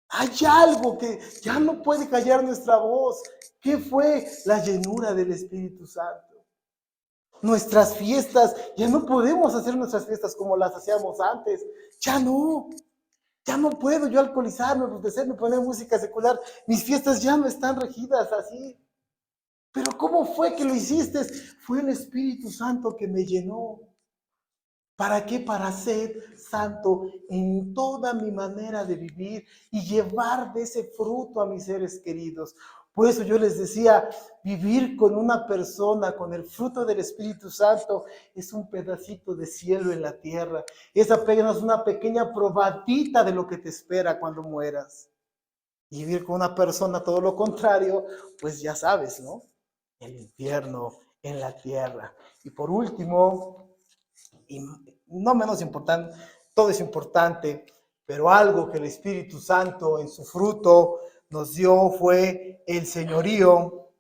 Hay algo que ya no puede callar nuestra voz. ¿Qué fue? La llenura del Espíritu Santo. Nuestras fiestas, ya no podemos hacer nuestras fiestas como las hacíamos antes. Ya no puedo yo alcoholizarme, emborrecerme, poner música secular. Mis fiestas ya no están regidas así. Pero ¿cómo fue que lo hiciste? Fue el Espíritu Santo que me llenó. ¿Para qué? Para ser santo en toda mi manera de vivir y llevar de ese fruto a mis seres queridos. Por eso yo les decía, vivir con una persona, con el fruto del Espíritu Santo, es un pedacito de cielo en la tierra. Es apenas una pequeña probadita de lo que te espera cuando mueras. Y vivir con una persona, todo lo contrario, pues ya sabes, ¿no? El infierno en la tierra. Y por último, y no menos importante, todo es importante, pero algo que el Espíritu Santo en su fruto nos dio fue el señorío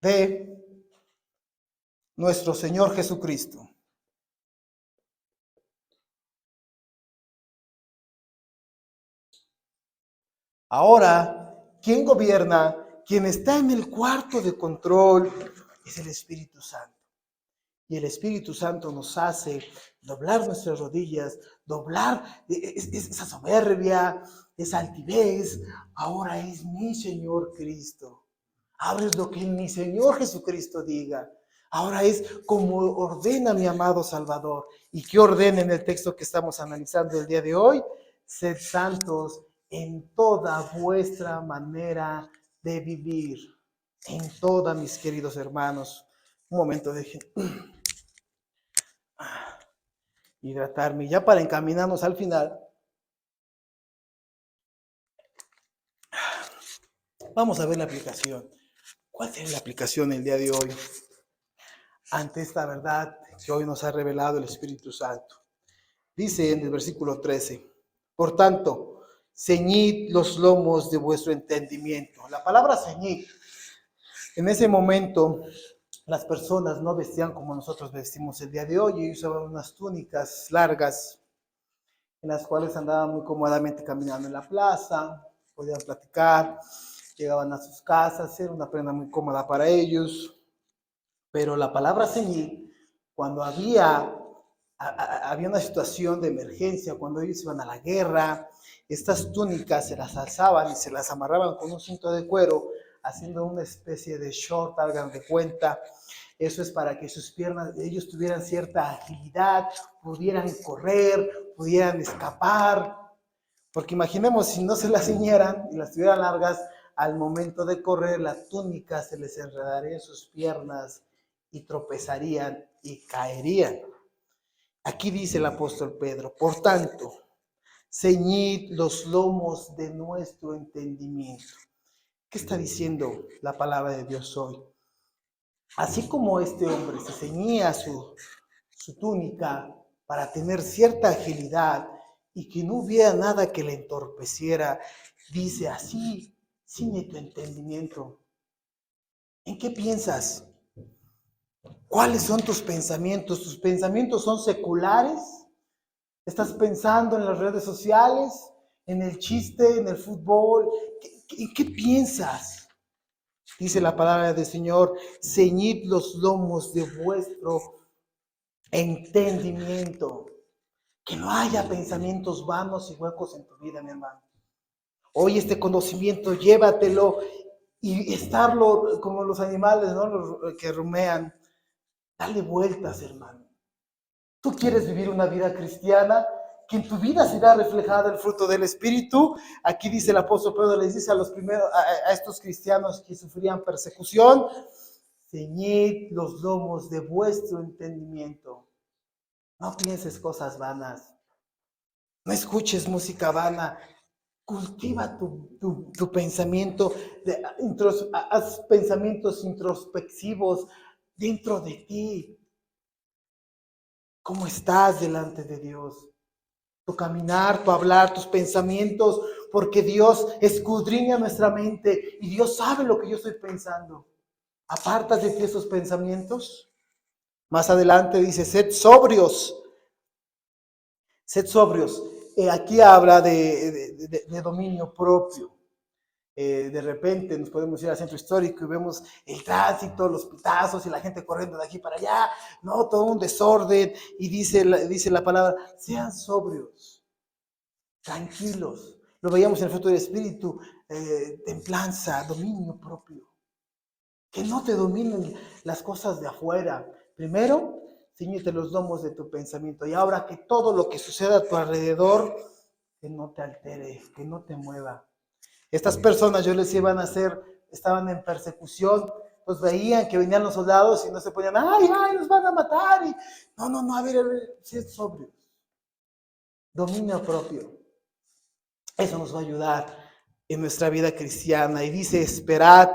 de nuestro Señor Jesucristo. Ahora, ¿quién gobierna? Quien está en el cuarto de control es el Espíritu Santo. Y el Espíritu Santo nos hace doblar nuestras rodillas, doblar esa soberbia, esa altivez. Ahora es mi Señor Cristo. Ahora es lo que mi Señor Jesucristo diga. Ahora es como ordena mi amado Salvador. ¿Y qué ordena en el texto que estamos analizando el día de hoy? Sed santos en toda vuestra manera de vivir. En toda, mis queridos hermanos. Un momento, dejen hidratarme. Ya para encaminarnos al final, vamos a ver la aplicación. ¿Cuál sería la aplicación el día de hoy ante esta verdad que hoy nos ha revelado el Espíritu Santo? Dice en el versículo 13, por tanto, ceñid los lomos de vuestro entendimiento. La palabra ceñid, en ese momento, las personas no vestían como nosotros vestimos el día de hoy, ellos usaban unas túnicas largas en las cuales andaban muy cómodamente caminando en la plaza, podían platicar, llegaban a sus casas, era una prenda muy cómoda para ellos. Pero la palabra ceñir, cuando había una situación de emergencia, cuando ellos iban a la guerra, estas túnicas se las alzaban y se las amarraban con un cinto de cuero, haciendo una especie de short, hagan de cuenta. Eso es para que sus piernas, ellos tuvieran cierta agilidad, pudieran correr, pudieran escapar. Porque imaginemos si no se las ciñeran y las tuvieran largas, al momento de correr la túnica se les enredaría en sus piernas y tropezarían y caerían. Aquí dice el apóstol Pedro, por tanto, ceñid los lomos de nuestro entendimiento. ¿Qué está diciendo la palabra de Dios hoy? Así como este hombre se ceñía su túnica para tener cierta agilidad y que no hubiera nada que le entorpeciera, dice así, ciñe tu entendimiento. ¿En qué piensas? ¿Cuáles son tus pensamientos? ¿Tus pensamientos son seculares? ¿Estás pensando en las redes sociales, en el chiste, en el fútbol? ¿En qué piensas? Dice la palabra del Señor, ceñid los lomos de vuestro entendimiento. Que no haya pensamientos vanos y huecos en tu vida, mi hermano. Hoy este conocimiento, llévatelo y estarlo como los animales, ¿no? Los que rumean. Dale vueltas, hermano. ¿Tú quieres vivir una vida cristiana? Que en tu vida será reflejada el fruto del Espíritu. Aquí dice el apóstol Pedro, les dice a los primeros, a estos cristianos que sufrían persecución: ceñid los lomos de vuestro entendimiento. No pienses cosas vanas. No escuches música vana. Cultiva tu pensamiento, haz pensamientos introspectivos dentro de ti. ¿Cómo estás delante de Dios? Tu caminar, tu hablar, tus pensamientos, porque Dios escudriña nuestra mente y Dios sabe lo que yo estoy pensando. ¿Apartas de ti esos pensamientos? Más adelante dice, sed sobrios. Sed sobrios. Aquí habla de dominio propio. De repente nos podemos ir al centro histórico y vemos el tránsito, los pitazos y la gente corriendo de aquí para allá, no, todo un desorden, y dice la palabra, sean sobrios, tranquilos. Lo veíamos en el fruto del Espíritu, templanza, dominio propio. Que no te dominen las cosas de afuera. Primero, ciñete los lomos de tu pensamiento, y ahora que todo lo que suceda a tu alrededor, que no te altere, que no te mueva. Estas personas, yo les iban a hacer, estaban en persecución, pues veían que venían los soldados y no se ponían, ay, nos van a matar. Y, no, a ver, si es sobrio. Dominio propio. Eso nos va a ayudar en nuestra vida cristiana. Y dice, esperad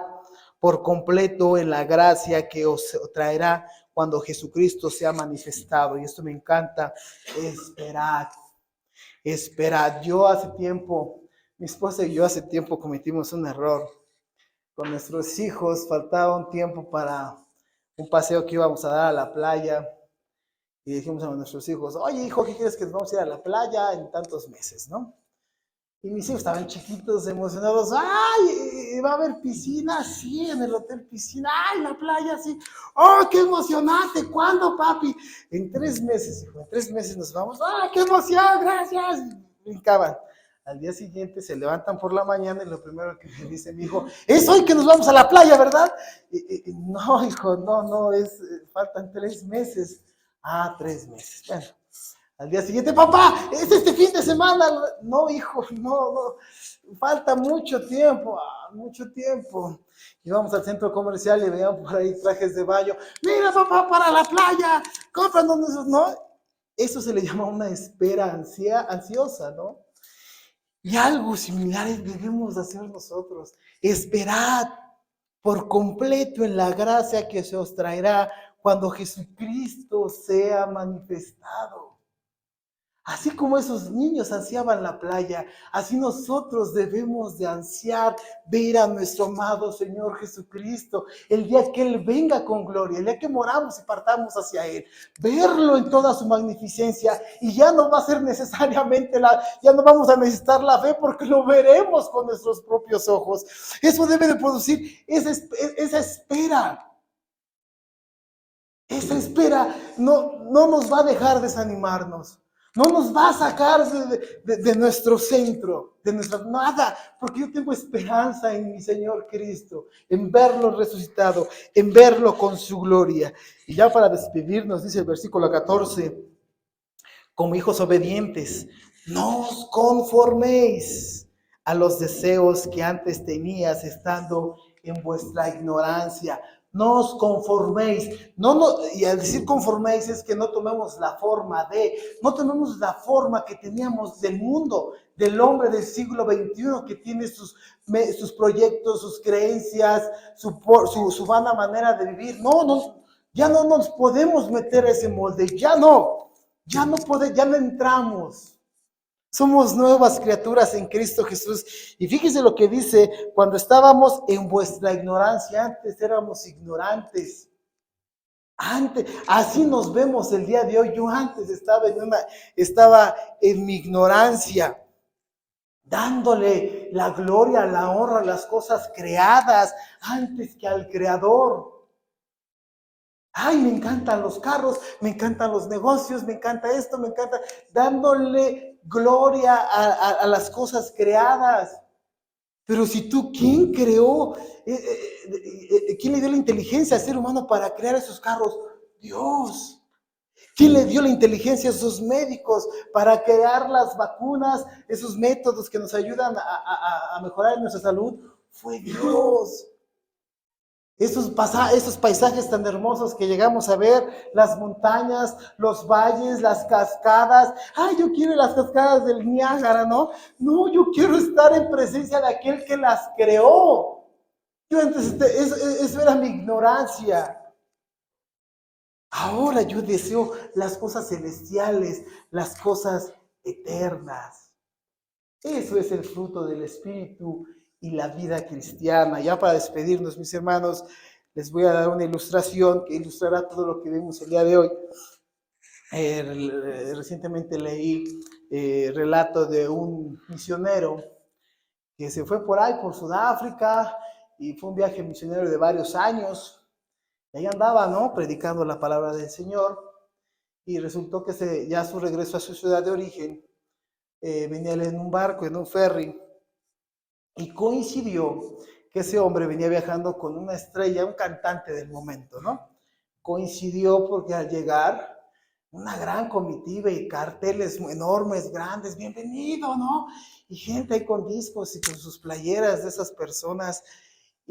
por completo en la gracia que os traerá cuando Jesucristo sea manifestado. Y esto me encanta, esperad. Yo hace tiempo, mi esposa y yo hace tiempo cometimos un error. Con nuestros hijos faltaba un tiempo para un paseo que íbamos a dar a la playa. Y dijimos a nuestros hijos, oye hijo, ¿qué quieres que nos vamos a ir a la playa en tantos meses, no? Y mis hijos estaban chiquitos, emocionados. ¡Ay! ¿Va a haber piscina? Sí, en el hotel piscina. ¡Ay, la playa! Sí. ¡Oh, qué emocionante! ¿Cuándo, papi? En 3 meses, hijo. En 3 meses nos vamos. ¡Ah, qué emoción! ¡Gracias! Brincaban. Al día siguiente se levantan por la mañana y lo primero que me dice mi hijo, es hoy que nos vamos a la playa, ¿verdad? No, hijo, no, faltan 3 meses. 3 meses. Bueno. Al día siguiente, papá, es este fin de semana. No, hijo, no, falta mucho tiempo, mucho tiempo. Y vamos al centro comercial y veíamos por ahí trajes de baño. Mira, papá, para la playa, cómpranos esos, ¿no? Eso se le llama una espera ansiosa, ¿no? Y algo similar debemos hacer nosotros. Esperad por completo en la gracia que se os traerá cuando Jesucristo sea manifestado. Así como esos niños ansiaban la playa, así nosotros debemos de ansiar ver a nuestro amado Señor Jesucristo, el día que Él venga con gloria, el día que moramos y partamos hacia Él, verlo en toda su magnificencia, y ya no va a ser necesariamente ya no vamos a necesitar la fe porque lo veremos con nuestros propios ojos. Eso debe de producir esa espera. Esa espera no nos va a dejar desanimarnos. No nos va a sacar de nuestro centro, de nuestra nada, porque yo tengo esperanza en mi Señor Cristo, en verlo resucitado, en verlo con su gloria. Y ya para despedirnos, dice el versículo 14, como hijos obedientes, no os conforméis a los deseos que antes tenías estando en vuestra ignorancia. No os conforméis. Y al decir conforméis es que no tomemos la forma no tomemos la forma que teníamos del mundo, del hombre del siglo XXI que tiene sus proyectos, sus creencias, su vana manera de vivir. Ya no nos podemos meter a ese molde, ya no entramos. Somos nuevas criaturas en Cristo Jesús. Y fíjese lo que dice, cuando estábamos en vuestra ignorancia, antes éramos ignorantes. Así nos vemos el día de hoy. Yo antes estaba en mi ignorancia, dándole la gloria, la honra a las cosas creadas antes que al Creador. Me encantan los carros, me encantan los negocios, me encanta esto, me encanta, dándole gloria a las cosas creadas. Pero si tú, ¿quién creó? ¿Quién le dio la inteligencia al ser humano para crear esos carros? Dios. ¿Quién le dio la inteligencia a esos médicos para crear las vacunas, esos métodos que nos ayudan a mejorar nuestra salud? Fue Dios. Esos paisajes tan hermosos que llegamos a ver, las montañas, los valles, las cascadas. Ay, yo quiero las cascadas del Niágara, ¿no? No, yo quiero estar en presencia de aquel que las creó. Yo antes, eso era mi ignorancia. Ahora yo deseo las cosas celestiales, las cosas eternas. Eso es el fruto del Espíritu y la vida cristiana. Ya para despedirnos, mis hermanos, les voy a dar una ilustración que ilustrará todo lo que vemos el día de hoy. Recientemente leí relato de un misionero que se fue por ahí, por Sudáfrica, y fue un viaje misionero de varios años. Y ahí andaba, ¿no? Predicando la palabra del Señor. Y resultó que ya a su regreso a su ciudad de origen, venía él en un barco, en un ferry. Y coincidió que ese hombre venía viajando con una estrella, un cantante del momento, ¿no? Coincidió porque al llegar, una gran comitiva y carteles enormes, grandes, bienvenido, ¿no? Y gente ahí con discos y con sus playeras de esas personas.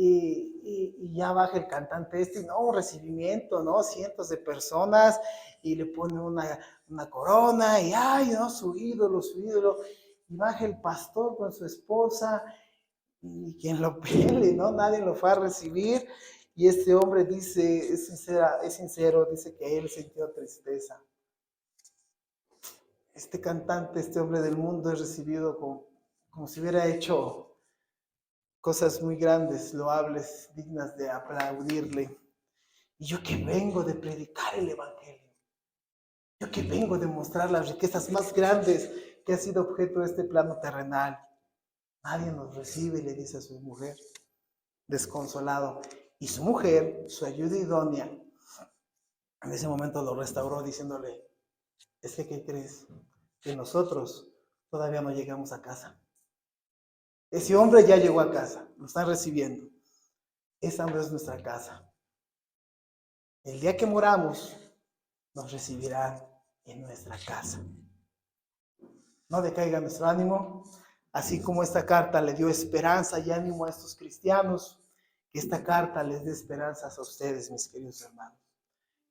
Y ya baja el cantante y no, un recibimiento, ¿no? Cientos de personas y le pone una corona y, ay, ¿no? Su ídolo. Y baja el pastor con su esposa y quien lo pele, ¿no? Nadie lo fue a recibir. Y este hombre dice, es sincero, dice que él sintió tristeza. Este cantante, este hombre del mundo es recibido como si hubiera hecho cosas muy grandes, loables, dignas de aplaudirle. Y yo que vengo de predicar el Evangelio, yo que vengo de mostrar las riquezas más grandes que ha sido objeto de este plano terrenal, nadie nos recibe, le dice a su mujer, desconsolado. Y su mujer, su ayuda idónea, en ese momento lo restauró diciéndole, es que, ¿qué crees? Que nosotros todavía no llegamos a casa. Ese hombre ya llegó a casa, lo están recibiendo. Esa no es nuestra casa. El día que moramos, nos recibirán en nuestra casa. No decaiga nuestro ánimo, así como esta carta le dio esperanza y ánimo a estos cristianos, que esta carta les dé esperanzas a ustedes, mis queridos hermanos.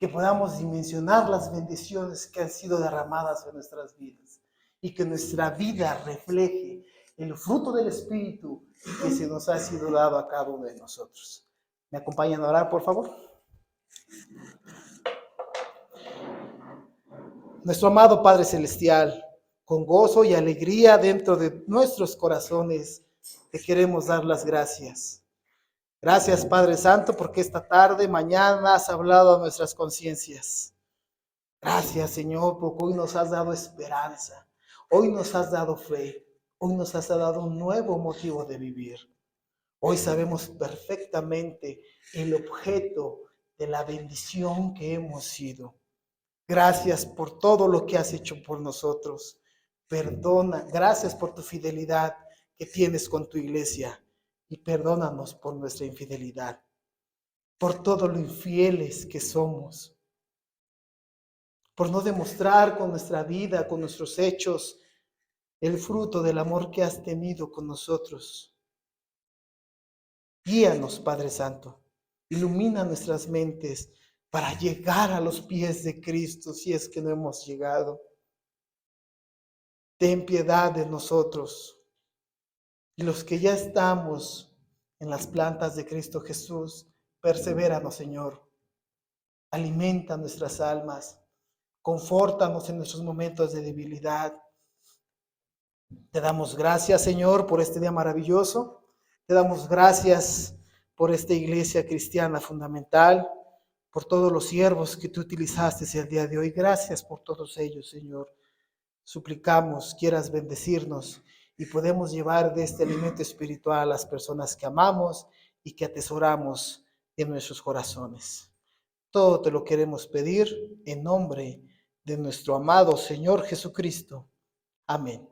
Que podamos dimensionar las bendiciones que han sido derramadas en nuestras vidas y que nuestra vida refleje el fruto del Espíritu que se nos ha sido dado a cada uno de nosotros. ¿Me acompañan a orar, por favor? Nuestro amado Padre Celestial, con gozo y alegría dentro de nuestros corazones, te queremos dar las gracias. Gracias, Padre Santo, porque esta tarde, mañana has hablado a nuestras conciencias. Gracias, Señor, porque hoy nos has dado esperanza, hoy nos has dado fe, hoy nos has dado un nuevo motivo de vivir. Hoy sabemos perfectamente el objeto de la bendición que hemos sido. Gracias por todo lo que has hecho por nosotros. Perdona, gracias por tu fidelidad que tienes con tu iglesia y perdónanos por nuestra infidelidad, por todo lo infieles que somos, por no demostrar con nuestra vida, con nuestros hechos, el fruto del amor que has tenido con nosotros. Guíanos, Padre Santo, ilumina nuestras mentes para llegar a los pies de Cristo si es que no hemos llegado. Ten piedad de nosotros y los que ya estamos en las plantas de Cristo Jesús, persevéranos, Señor. Alimenta nuestras almas, confórtanos en nuestros momentos de debilidad. Te damos gracias, Señor, por este día maravilloso. Te damos gracias por esta iglesia cristiana fundamental, por todos los siervos que tú utilizaste el día de hoy. Gracias por todos ellos, Señor. Suplicamos, quieras bendecirnos y podemos llevar de este alimento espiritual a las personas que amamos y que atesoramos en nuestros corazones. Todo te lo queremos pedir en nombre de nuestro amado Señor Jesucristo. Amén.